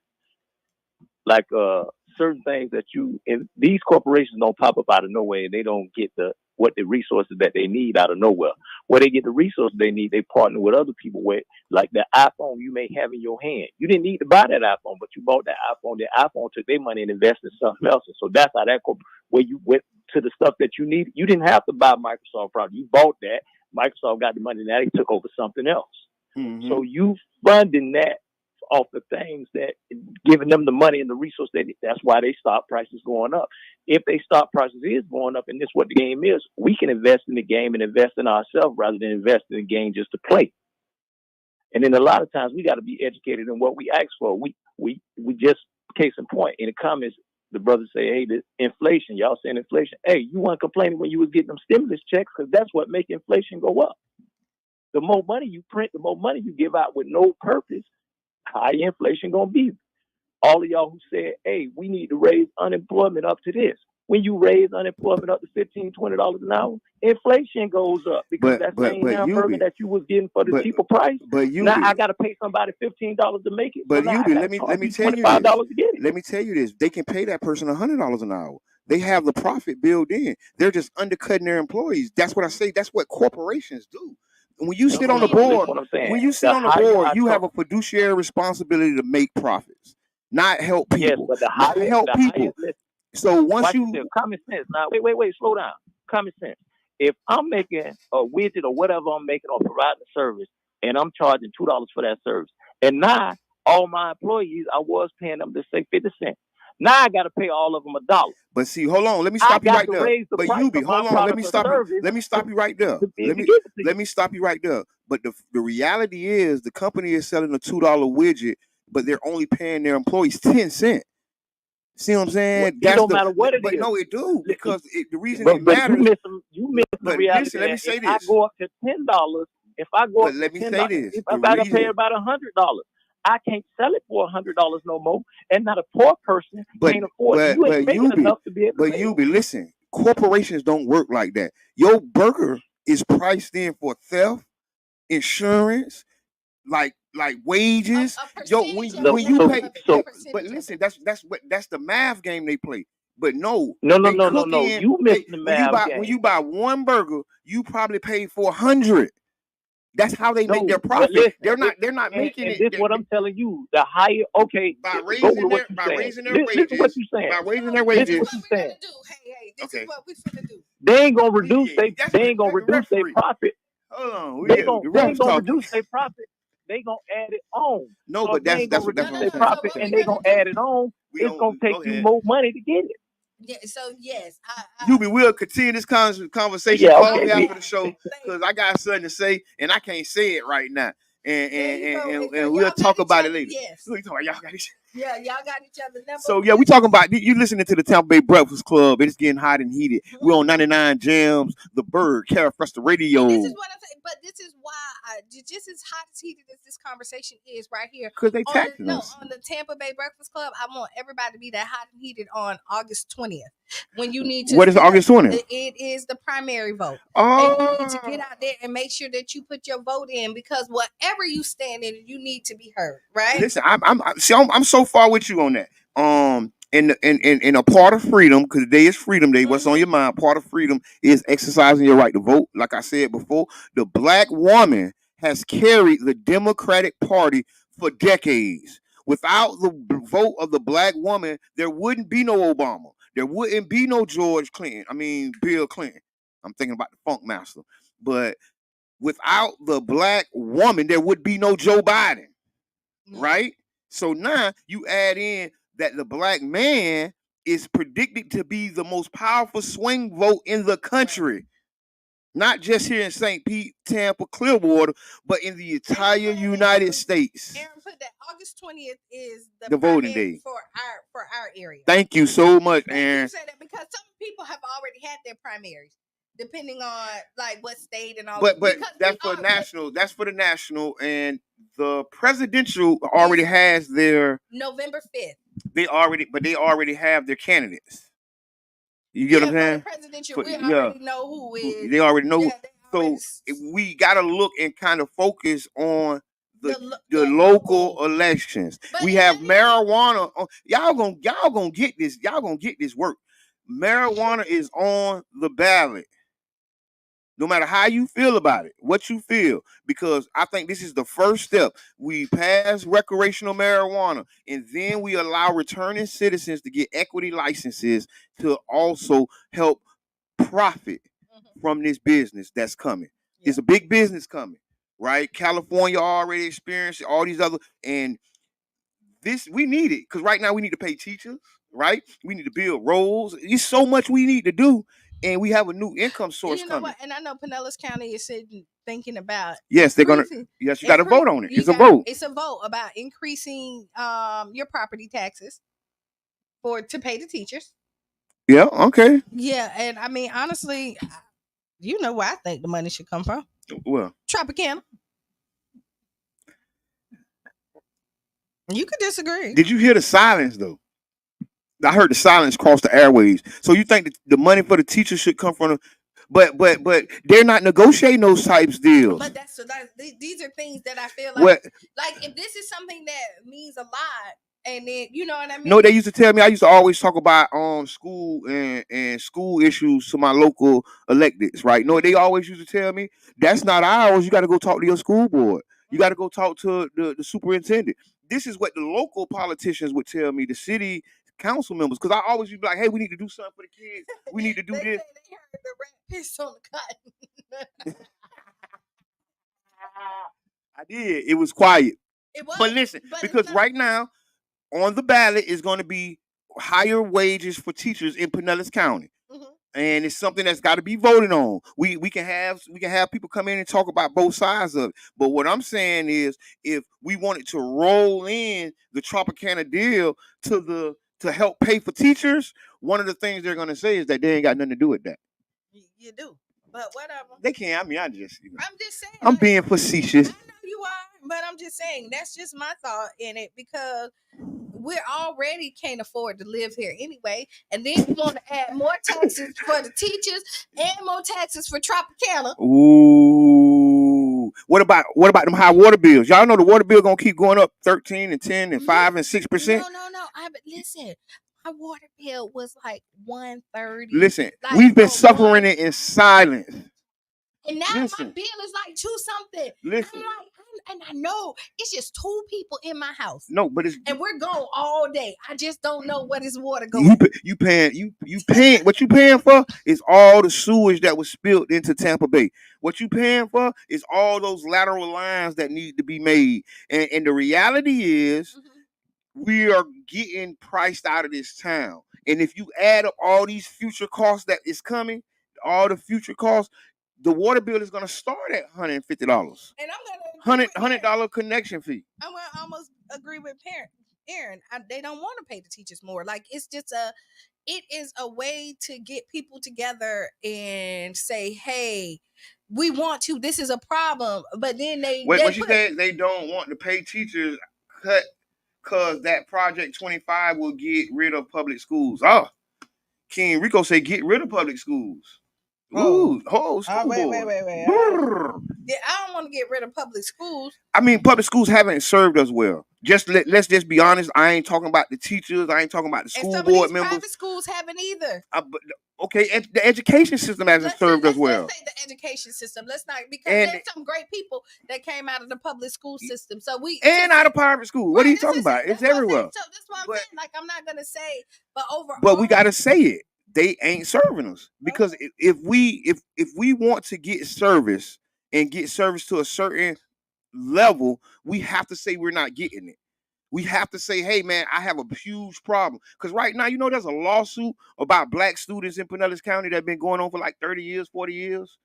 Like certain things that these corporations don't pop up out of nowhere. They don't get the resources that they need out of nowhere. Where they get the resources they need, they partner with other people with, like the iPhone you may have in your hand. You didn't need to buy that iPhone, but you bought that iPhone. The iPhone took their money and invested in something else. And so that's how where you went to the stuff that you need. You didn't have to buy Microsoft product. You bought that. Microsoft got the money. Now they took over something else. Mm-hmm. So you funding that off the things that giving them the money and the resource that's why they stock prices going up. If they stock prices is going up, and this is what the game is, we can invest in the game and invest in ourselves rather than invest in the game just to play. And then a lot of times we got to be educated in what we ask for. We just, case in point, in the comments, the brothers say, hey, the inflation, y'all saying inflation. Hey, you weren't complaining when you was getting them stimulus checks, because that's what make inflation go up. The more money you print, the more money you give out with no purpose, high inflation gonna be. All of y'all who said, hey, we need to raise unemployment up to this. When you raise unemployment up to $15, $20 an hour, inflation goes up, because that same hamburger that you was getting for the cheaper price, now I got to pay somebody $15 to make it. But so let me tell you this. to get it. Let me tell you this. They can pay that person $100 an hour. They have the profit built in. They're just undercutting their employees. That's what I say. That's what corporations do. When you sit on the board, you have a fiduciary responsibility to make profits, not help people. Yes, but the higher, so once common sense. Now, wait, slow down. Common sense. If I'm making a widget or whatever I'm making or providing a service, and I'm charging $2 for that service, and now all my employees, I was paying them to say 50 cents. Now I got to pay all of them $1. But see, hold on. Let me stop you right there. But you be, hold on. Let me stop you. Let me stop you right there. Let me stop you right there. But the reality is, the company is selling a $2 widget, but they're only paying their employees 10 cents. See what I'm saying? It don't matter what it is. No, it do, because the reason it matters. You miss the reality. Listen, let me say this. I go up to $10. If I go up to $10, if I got to pay about $100. I can't sell it for $100 no more, and not a poor person can't afford it. You ain't making enough to be able to pay. But listen, corporations don't work like that. Your burger is priced in for theft, insurance, like wages. When you pay. But listen, that's the math game they play. But no. You missed the math game. When you buy one burger, you probably pay for 100. That's how they make their profit. Listen, they're not making it. This is what I'm telling you. The higher, by raising their wages. Listen what you saying. By raising their wages. This is what you saying. Hey, this is what we finna do. They ain't gonna reduce their profit. Hold on. They ain't gonna reduce their profit. They gonna add it on. No, so but that's what their profit, and they gonna add it on. It's gonna take you more money to get it. Yeah, so yes, we'll continue this conversation after the show, because I got something to say and I can't say it right now, and we'll talk about it later. Yes, y'all got each. Yeah, y'all got each other number. So we talking about you listening to the Tampa Bay Breakfast Club. It's getting hot and heated. We're on 99 Gems, the Bird, Carafresta Radio. And this is what I'm saying, but this is why just as hot as heated as this conversation is right here. Because they taxing us. On the Tampa Bay Breakfast Club, I want everybody to be that hot and heated on August 20th. When you need to. What is August 20th? It is the primary vote. Oh. And you need to get out there and make sure that you put your vote in, because whatever you stand in, you need to be heard, right? Listen, I'm so far with you on that. In a part of freedom, because today is Freedom Day. What's on your mind? Part of freedom is exercising your right to vote. Like I said before, the black woman has carried the Democratic Party for decades. Without the vote of the black woman, there wouldn't be no Obama. There wouldn't be no Bill Clinton. I'm thinking about the Funk Master. But without the black woman, there would be no Joe Biden. Right? So now you add in that the black man is predicted to be the most powerful swing vote in the country. Not just here in St. Pete, Tampa, Clearwater, but in the entire United States. Aaron put that August 20th is the voting day for our area. Thank you so much, Aaron. You say that because some people have already had their primaries, depending on like what state and all. But that's for national. That's for the national, and the presidential already has their November 5th. They already have their candidates. You get what I'm saying? Presidential, we already know who is. They already know. So we gotta look and kind of focus on the local elections. We have marijuana. Y'all gonna get this. Y'all gonna get this work. Marijuana is on the ballot. No matter how you feel about it, what you feel, because I think this is the first step. We pass recreational marijuana, and then we allow returning citizens to get equity licenses to also help profit from this business that's coming. It's a big business coming. right? California already experienced all these other, and this we need it because right now we need to pay teachers, right? We need to build roads. There's so much we need to do, and we have a new income source You know coming. what? And I know Pinellas County is thinking about Yes, they're gonna. Yes, you got to vote on it. It's a vote. It's a vote about increasing your property taxes to pay the teachers. Yeah. Okay. Yeah, and I mean honestly, you know where I think the money should come from. Well, Tropicana. You could disagree. Did you hear the silence though? I heard the silence cross the airways. So you think the money for the teachers should come from but they're not negotiating those types deals. But these are things that I feel like if this is something that means a lot, and then you know what I mean. No, they used to tell me. I used to always talk about school and school issues to my local electeds, right? No, they always used to tell me that's not ours. You got to go talk to your school board. You got to go talk to the superintendent. This is what the local politicians would tell me, the city council members, because I always be like, hey, we need to do something for the kids. We need to do this. They heard the rat piss on the cotton. I did. It was quiet. It was, but listen, because right now on the ballot is going to be higher wages for teachers in Pinellas County. Mm-hmm. And it's something that's got to be voted on. We can have people come in and talk about both sides of it. But what I'm saying is, if we wanted to roll in the Tropicana deal to help pay for teachers, one of the things they're going to say is that they ain't got nothing to do with that. You do, but whatever. They can. I mean, I'm just saying. I'm being facetious. I know you are, but I'm just saying that's just my thought in it, because we're already can't afford to live here anyway, and then you want to add more taxes for the teachers and more taxes for Tropicana. Ooh, what about them high water bills? Y'all know the water bill gonna keep going up 13 and 10 and 5 and 6%. No. Listen, my water bill was like $130. Listen, we've been suffering it in silence. And now my bill is like $2 something. Listen. And I know it's just 2 people in my house. No, but and we're gone all day. I just don't know what is water going. You paying what you paying for is all the sewage that was spilled into Tampa Bay. What you paying for is all those lateral lines that need to be made. And the reality is, we are getting priced out of this town. And if you add up all these future costs that is coming, all the future costs, the water bill is going to start at $150. And I'm going to $100 connection fee. I'm going to almost agree with Aaron. They don't want to pay the teachers more. Like, it is a way to get people together and say, hey, we want to, this is a problem. But then what you said, they don't want to pay teachers cut because that Project 25 will get rid of public schools. Oh, King Rico said get rid of public schools. Ooh, school wait. Yeah, I don't want to get rid of public schools. I mean, public schools haven't served us well. Let's just be honest. I ain't talking about the teachers. I ain't talking about the school board members. Private schools haven't either. Okay, the education system hasn't served us well. Let's say the education system. Let's not, because there's some great people that came out of the public school system. So out of private school. What are you talking about? It's everywhere. So that's what I'm saying. Like, I'm not gonna say, but overall. But we gotta say it. They ain't serving us, because if we want to get service and get service to a certain level, we have to say we're not getting it. We have to say, hey man, I have a huge problem. Because right now, there's a lawsuit about black students in Pinellas County that's been going on for like 30 years, 40 years.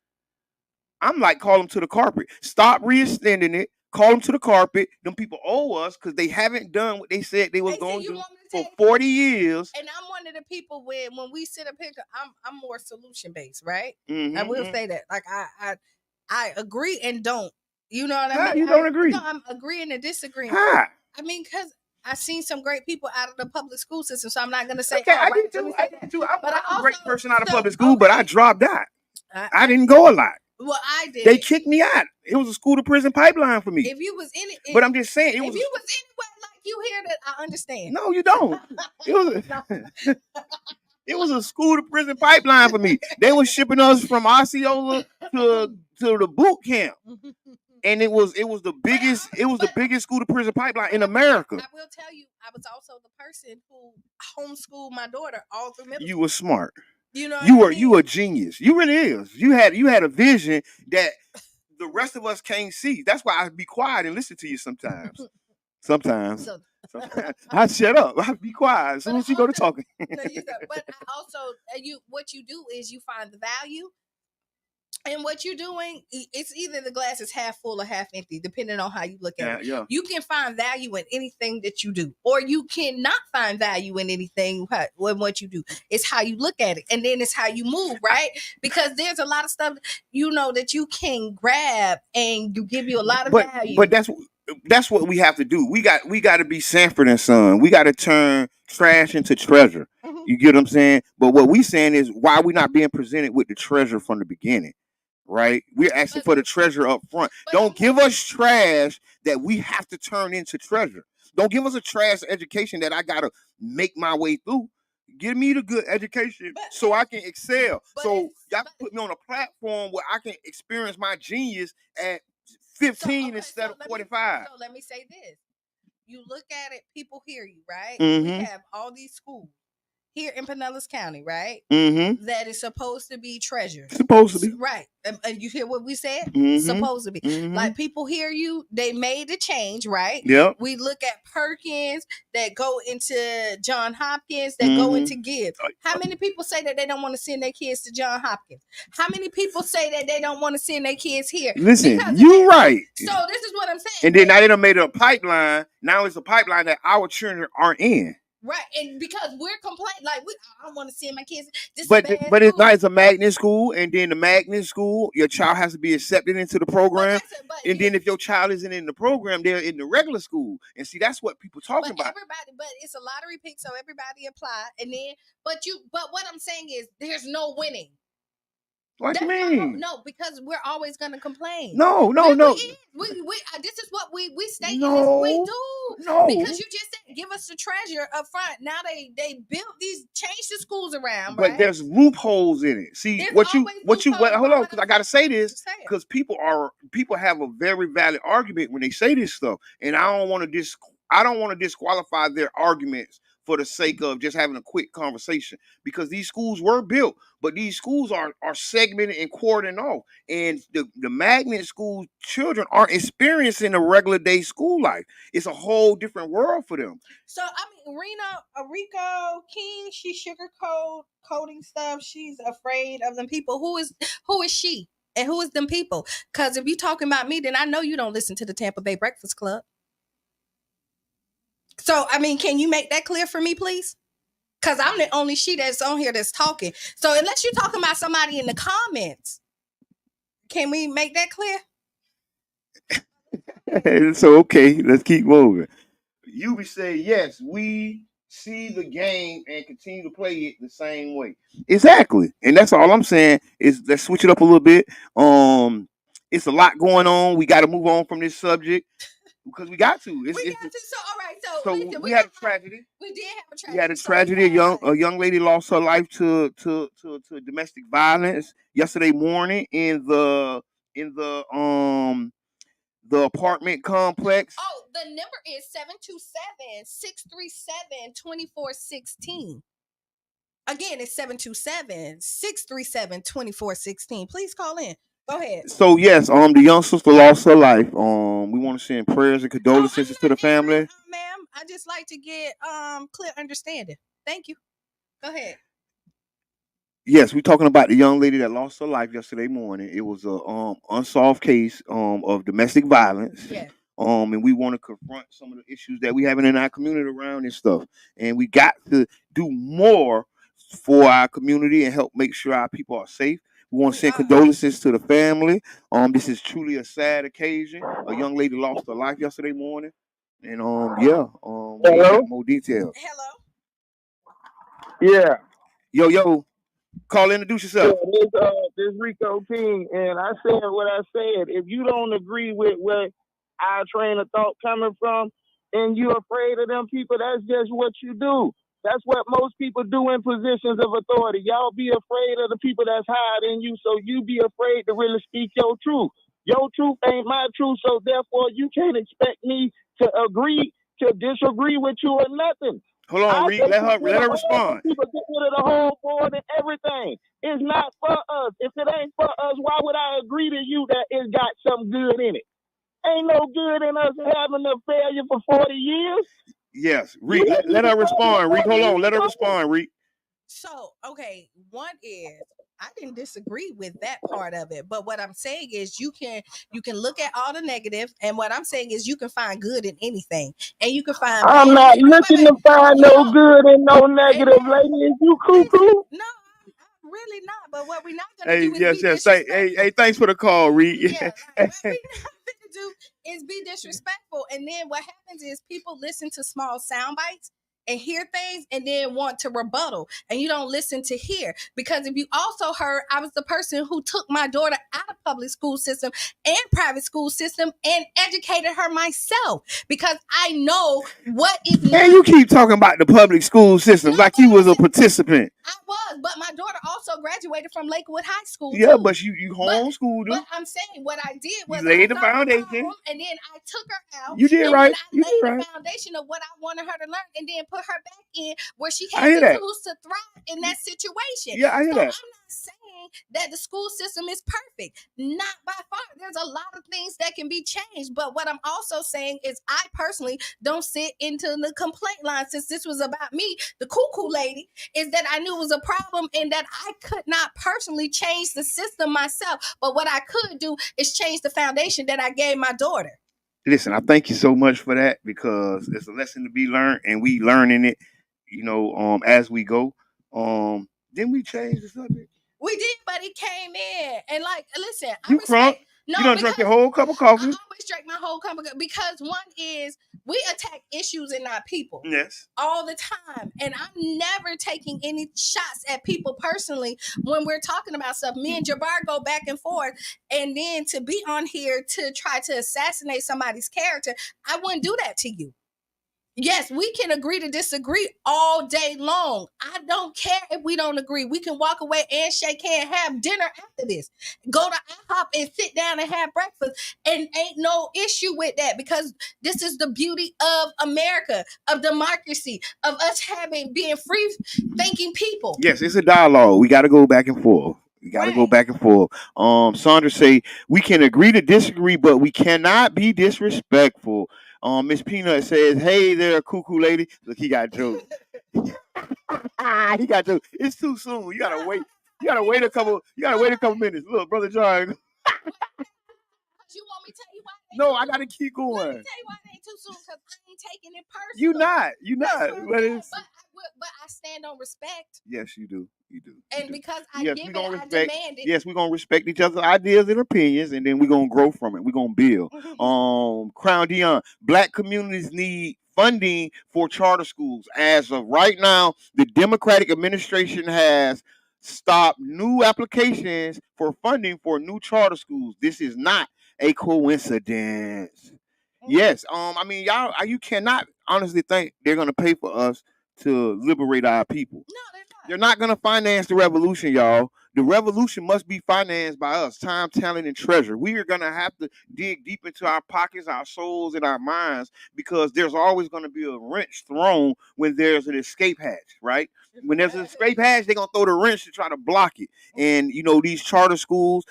I'm like, call them to the carpet. Stop re-extending it. Call them to the carpet. Them people owe us because they haven't done what they said they was going to do for 40 years. And I'm one of the people when we sit up here, I'm more solution based, right? Mm-hmm, I will say that. Like, I agree and don't. You know what I mean? You don't agree? No, I'm agreeing and disagreeing. How? I mean, because I've seen some great people out of the public school system, so I'm not going to say. Okay, I did too. I'm a great person out of public school, but I dropped out. I didn't go a lot. Well, I did. They kicked me out. It was a school to prison pipeline for me. If you was in it, but I'm just saying, if you was anywhere like you hear that, I understand. No, you don't. It was a school to prison pipeline for me. They were shipping us from Osceola to the boot camp, and it was the biggest school to prison pipeline in America. I will tell you, I was also the person who homeschooled my daughter all through middle school. You were smart. You know, you were a genius. You really is. You had a vision that the rest of us can't see. That's why I be quiet and listen to you sometimes. Sometimes I shut up. I be quiet as soon as you go to talking. But I also, what you do is you find the value. And what you're doing, it's either the glass is half full or half empty, depending on how you look at it. Yeah. You can find value in anything that you do, or you cannot find value in anything when what you do. It's how you look at it, and then it's how you move, right? Because there's a lot of stuff that you can grab and you give you a lot of value. But that's what we have to do. We got to be Sanford and Son. We got to turn trash into treasure. Mm-hmm. You get what I'm saying? But what we saying is, why we not being presented with the treasure from the beginning? Right? We're asking for the treasure up front. Don't give us trash that we have to turn into treasure. Don't give us a trash education that I gotta make my way through. Give me the good education so I can excel. So y'all put me on a platform where I can experience my genius at 15 instead of 45. So let me say this. You look at it, people hear you, right? Mm-hmm. We have all these schools here in Pinellas County, right? Mm-hmm. That is supposed to be treasure. Supposed to be. Right. And you hear what we said? Mm-hmm. Supposed to be. Mm-hmm. Like, people hear you, they made the change, right? Yep. We look at Perkins that go into John Hopkins, that go into Gibbs. How many people say that they don't want to send their kids to John Hopkins? How many people say that they don't want to send their kids here? Listen, you're right. So this is what I'm saying. And then now they done made a pipeline. Now it's a pipeline that our children aren't in. Right, and because we're complaining, like I don't want to send my kids. But it's not. It's a magnet school, and then the magnet school, your child has to be accepted into the program. And then if your child isn't in the program, they're in the regular school. And see, that's what people talking about. But it's a lottery pick, so everybody apply. And then, but what I'm saying is, there's no winning. What do you mean? No, because we're always gonna complain. No. This is what we state. No, we do. No, because you just said give us the treasure up front. Now they built changed the schools around. But there's loopholes in it. See hold on, because I gotta say this because people have a very valid argument when they say this stuff, and I don't want to disqualify their arguments for the sake of just having a quick conversation, because these schools were built, but these schools are segmented and quartered off, and the magnet school children aren't experiencing a regular day school life. It's a whole different world for them. So I mean, Rico King, she sugarcoating stuff. She's afraid of them people. Who is she? And who is them people? Because if you're talking about me, then I know you don't listen to the Tampa Bay Breakfast Club. So, I mean, can you make that clear for me, please? Because I'm the only she that's on here that's talking. So, unless you're talking about somebody in the comments, can we make that clear? So, okay, let's keep moving. You would say, yes, we see the game and continue to play it the same way. Exactly. And that's all I'm saying is let's switch it up a little bit. It's a lot going on. We got to move on from this subject. Because we got to. So, all right. So listen, we had a tragedy. We did have a tragedy. We had a tragedy. A young lady lost her life to domestic violence yesterday morning in the apartment complex. Oh, the number is 727-637-2416. Again, it's 727-637-2416. Please call in. Go ahead. So yes, the young sister lost her life. We want to send prayers and condolences to the family. Ma'am, I just like to get clear understanding. Thank you. Go ahead. Yes, we're talking about the young lady that lost her life yesterday morning. It was a unsolved case of domestic violence. Yeah. And we want to confront some of the issues that we having in our community around this stuff. And we got to do more for our community and help make sure our people are safe. We want to send condolences to the family. This is truly a sad occasion. A young lady lost her life yesterday morning. And Hello? More details. Hello. Yeah. Yo. Call, introduce yourself. Yeah, this Rico King, and I said what I said. If you don't agree with where our train of thought coming from, and you're afraid of them people, that's just what you do. That's what most people do in positions of authority. Y'all be afraid of the people that's higher than you, so you be afraid to really speak your truth. Your truth ain't my truth, so therefore you can't expect me to agree to disagree with you or nothing. Hold on, Reed. Let her respond. People get rid of the whole board and everything. It's not for us. If it ain't for us, why would I agree to you that it's got some good in it? Ain't no good in us having a failure for 40 years. Yes, Reed. Let her respond. Reed, hold on. Let her respond, Reed. So, okay, one is I didn't disagree with that part of it, but what I'm saying is you can look at all the negative, and what I'm saying is you can find good in anything, and you can find. I'm not looking to find no good and no negative, lady. Is you cuckoo? No, I'm really not. But what we're not gonna do is Yes. be disrespectful. Hey, thanks for the call, Reed. Yeah, like, what we're not gonna do is be disrespectful, and then what happens is people listen to small sound bites and hear things and then want to rebuttal, and you don't listen to hear. Because if you also heard, I was the person who took my daughter out of public school system and private school system and educated her myself, because I know what is not. And you keep talking about the public school system like you was a participant. I was, but my daughter also graduated from Lakewood High School. Yeah, too. but you homeschooled her. But I'm saying what I did was you laid I the foundation, and then I took her out. You did and right. Then I You laid did the right. foundation of what I wanted her to learn, and then put her back in where she I had hear the that. tools to thrive in that situation. Yeah, I hear so that. I'm not saying that the school system is perfect. Not by far. There's a lot of things that can be changed. But what I'm also saying is I personally don't sit into the complaint line, since this was about me, the cuckoo lady, is that I knew it was a problem and that I could not personally change the system myself. But what I could do is change the foundation that I gave my daughter. Listen, I thank you so much for that, because it's a lesson to be learned, and we learning it, as we go. Then we change the subject. We did, but he came in and listen. You crunk. No, you done drank your whole cup of coffee. I always drink my whole cup of coffee, because one is we attack issues and not people. Yes. All the time. And I'm never taking any shots at people personally when we're talking about stuff. Me and Jabbar go back and forth, and then to be on here to try to assassinate somebody's character, I wouldn't do that to you. Yes, we can agree to disagree all day long. I don't care if we don't agree. We can walk away and shake hands, have dinner after this. Go to IHOP and sit down and have breakfast. And ain't no issue with that, because this is the beauty of America, of democracy, of us being free thinking people. Yes, it's a dialogue. We got to go back and forth. We got to go back and forth. Sandra say we can agree to disagree, but we cannot be disrespectful. Miss Peanut says, "Hey there, cuckoo lady." Look, he got jokes. He got jokes. It's too soon. You gotta wait. You gotta wait a couple. You gotta wait a couple minutes. Look, brother John. You want me to tell you why? No, I gotta keep going. Let me tell you why it ain't too soon, because I ain't taking it personal. You not. But I stand on respect. Yes, you do. You do. And because I give it, I demand it. Yes, we're gonna respect each other's ideas and opinions, and then we're gonna grow from it. We're gonna build. Crown Dion, Black communities need funding for charter schools. As of right now, the Democratic administration has stopped new applications for funding for new charter schools. This is not a coincidence. Yes. I mean, y'all, you cannot honestly think they're gonna pay for us to liberate our people. No, they're not. They're not going to finance the revolution, y'all. The revolution must be financed by us, time, talent, and treasure. We are going to have to dig deep into our pockets, our souls, and our minds, because there's always going to be a wrench thrown when there's an escape hatch, right? When there's an escape hatch, they're going to throw the wrench to try to block it. And, these charter schools,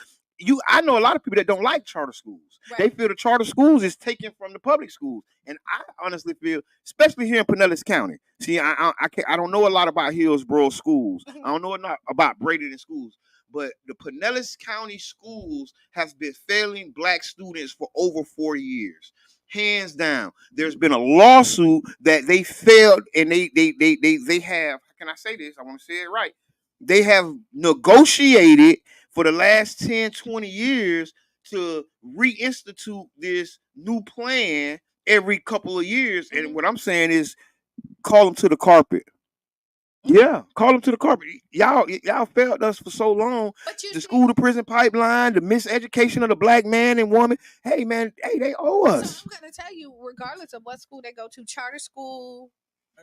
I know a lot of people that don't like charter schools. Right. They feel the charter schools is taken from the public schools, and I honestly feel, especially here in Pinellas County. See, I don't know a lot about Hillsborough schools. I don't know enough about Bradenton schools, but the Pinellas County schools have been failing Black students for over 4 years. Hands down, there's been a lawsuit that they failed, and they have. How can I say this? I want to say it right. They have negotiated for the last 10, 20 years to reinstitute this new plan every couple of years. And what I'm saying is, call them to the carpet. Yeah, call them to the carpet. Y'all failed us for so long. The school to prison pipeline, the miseducation of the Black man and woman. Hey, man, they owe us. So I'm going to tell you, regardless of what school they go to, charter school,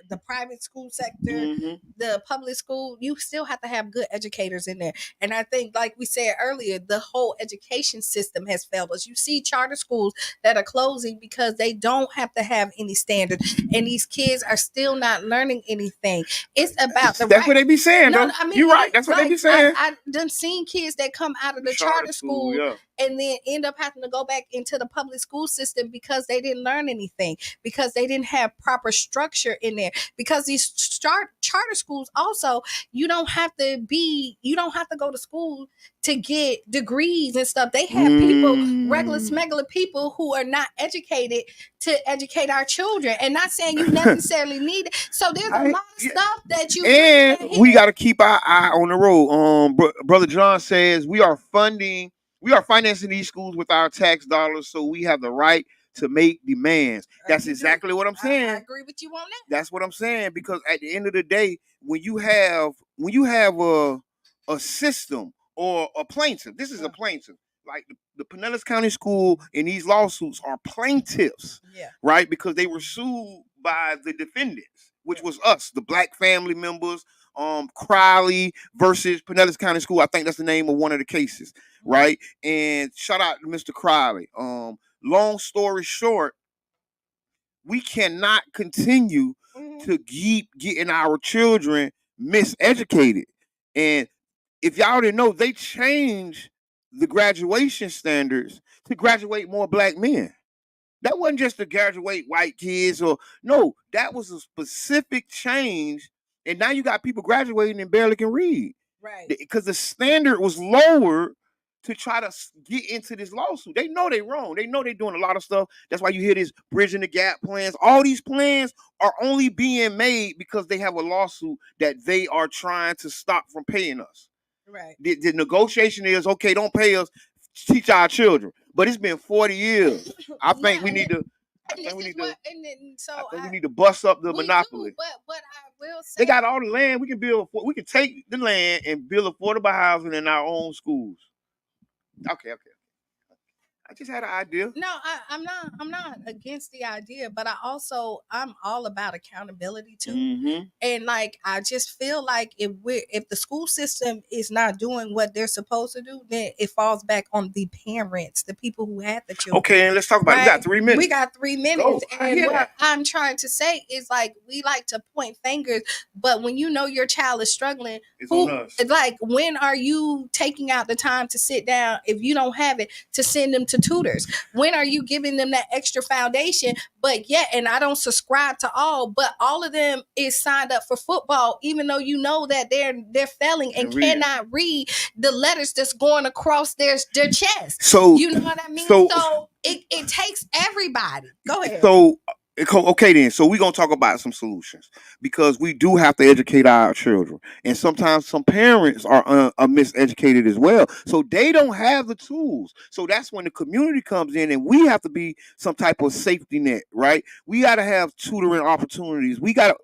the private school sector, the public school, you still have to have good educators in there. And I think, like we said earlier, the whole education system has failed us. You see charter schools that are closing because they don't have to have any standards, and these kids are still not learning anything. It's about That's what they be saying, though. I mean, you're right. That's what they be saying. I done seen kids that come out of the charter school and then end up having to go back into the public school system because they didn't learn anything, because they didn't have proper structure in there. Because these charter schools also, you don't have to go to school to get degrees and stuff. They have people, regular smuggler people who are not educated to educate our children. And not saying you necessarily need it. So there's a lot of stuff that you and we got to keep our eye on the road. Brother John says we are financing these schools with our tax dollars, so we have the right to make demands. That's exactly what I'm saying. I agree with you on that. That's what I'm saying, because at the end of the day, when you have a system or a plaintiff, this is a plaintiff. Like the Pinellas County School in these lawsuits are plaintiffs, right? Because they were sued by the defendants, which was us, the black family members. Crowley versus Pinellas County School. I think that's the name of one of the cases, right? And shout out to Mr. Crowley. Long story short, we cannot continue to keep getting our children miseducated. And if y'all didn't know, they changed the graduation standards to graduate more black men. That wasn't just to graduate white kids, that was a specific change. And now you got people graduating and barely can read. Right. Because the standard was lowered to try to get into this lawsuit. They know they're wrong. They know they're doing a lot of stuff. That's why you hear this bridging the gap plans. All these plans are only being made because they have a lawsuit that they are trying to stop from paying us. Right. The negotiation is, okay, don't pay us, teach our children. But it's been 40 years. I think we need to. I think we need to bust up the monopoly. But I will say, they got all the land. We can take the land and build affordable housing in our own schools. Okay. I just had an idea. No, I'm not against the idea, but I'm all about accountability too. And like, I just feel like if the school system is not doing what they're supposed to do, then it falls back on the parents, the people who had the children. Okay, and let's talk about it. We got 3 minutes. We got 3 minutes. And what I'm trying to say is, like, we like to point fingers, but when you know your child is struggling, like, when are you taking out the time to sit down, if you don't have it, to send them to tutors? When are you giving them that extra foundation? But and I don't subscribe to all, but all of them is signed up for football, even though you know that they're failing and cannot read the letters that's going across their chest. So you know what I mean? So it takes everybody. Go ahead. So okay then, so we're going to talk about some solutions, because we do have to educate our children, and sometimes some parents are miseducated as well, so they don't have the tools. So that's when the community comes in, and we have to be some type of safety net, right? We got to have tutoring opportunities. We have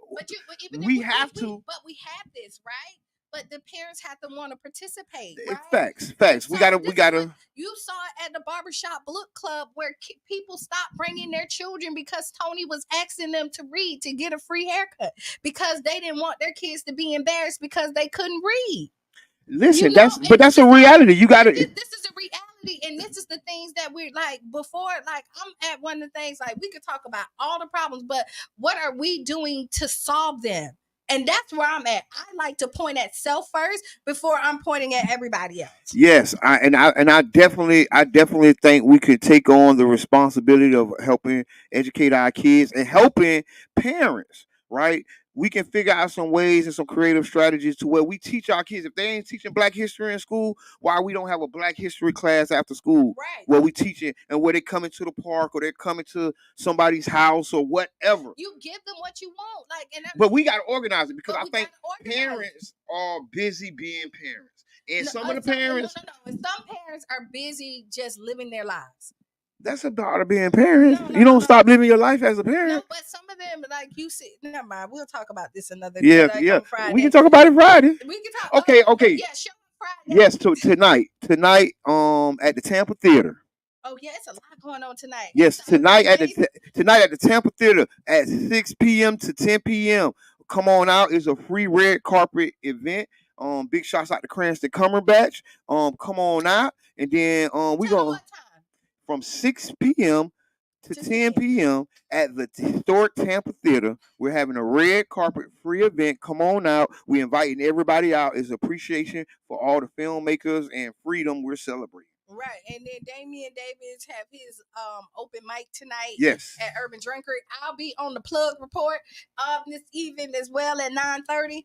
this, right? But the parents have to want to participate. Right? Facts. We gotta. You saw it at the barbershop book club where people stopped bringing their children because Tony was asking them to read to get a free haircut, because they didn't want their kids to be embarrassed because they couldn't read. Listen, that's a reality. You gotta. This is a reality, and this is the things that we're like before. Like, I'm at one of the things, like, we could talk about all the problems, but what are we doing to solve them? And that's where I'm at. I like to point at self first before I'm pointing at everybody else. Yes, I definitely think we could take on the responsibility of helping educate our kids and helping parents, right? We can figure out some ways and some creative strategies to where we teach our kids. If they ain't teaching Black history in school, why we don't have a Black history class after school, right? Where we teach it, and where they coming to the park or they're coming to somebody's house or whatever. You give them what you want, but we got to organize it, because I think parents are busy being parents, and some of the parents, and some parents are busy just living their lives. That's a part of being parents. You don't stop living your life as a parent. No, but some of them, like you see, never mind. We'll talk about this another day. Yeah. We can talk about it Friday. We can talk. Okay. Yeah, sure. Friday. Yes, tonight, at the Tampa Theater. Oh yeah, it's a lot going on tonight. Yes, tonight at the Tampa Theater at 6 p.m. to 10 p.m. Come on out. It's a free red carpet event. Big shouts out to Cranston Cumberbatch. Come on out, and then we gonna from 6 p.m. to 10 p.m. at the historic Tampa Theater. We're having a red carpet free event. Come on out. We're inviting everybody out. It's appreciation for all the filmmakers and freedom we're celebrating. Right, and then Damian Davis have his open mic tonight. Yes. At Urban Drinker. I'll be on the plug report this evening as well at 9:30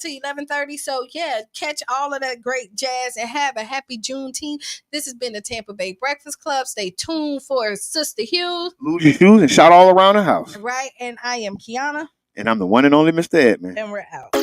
to 11:30. So yeah, catch all of that great jazz and have a happy Juneteenth. This has been the Tampa Bay Breakfast Club. Stay tuned for Sister Hughes. Lose your shoes and shout all around the house. Right, and I am Qiana. And I'm the one and only Mr. Edmund. And we're out.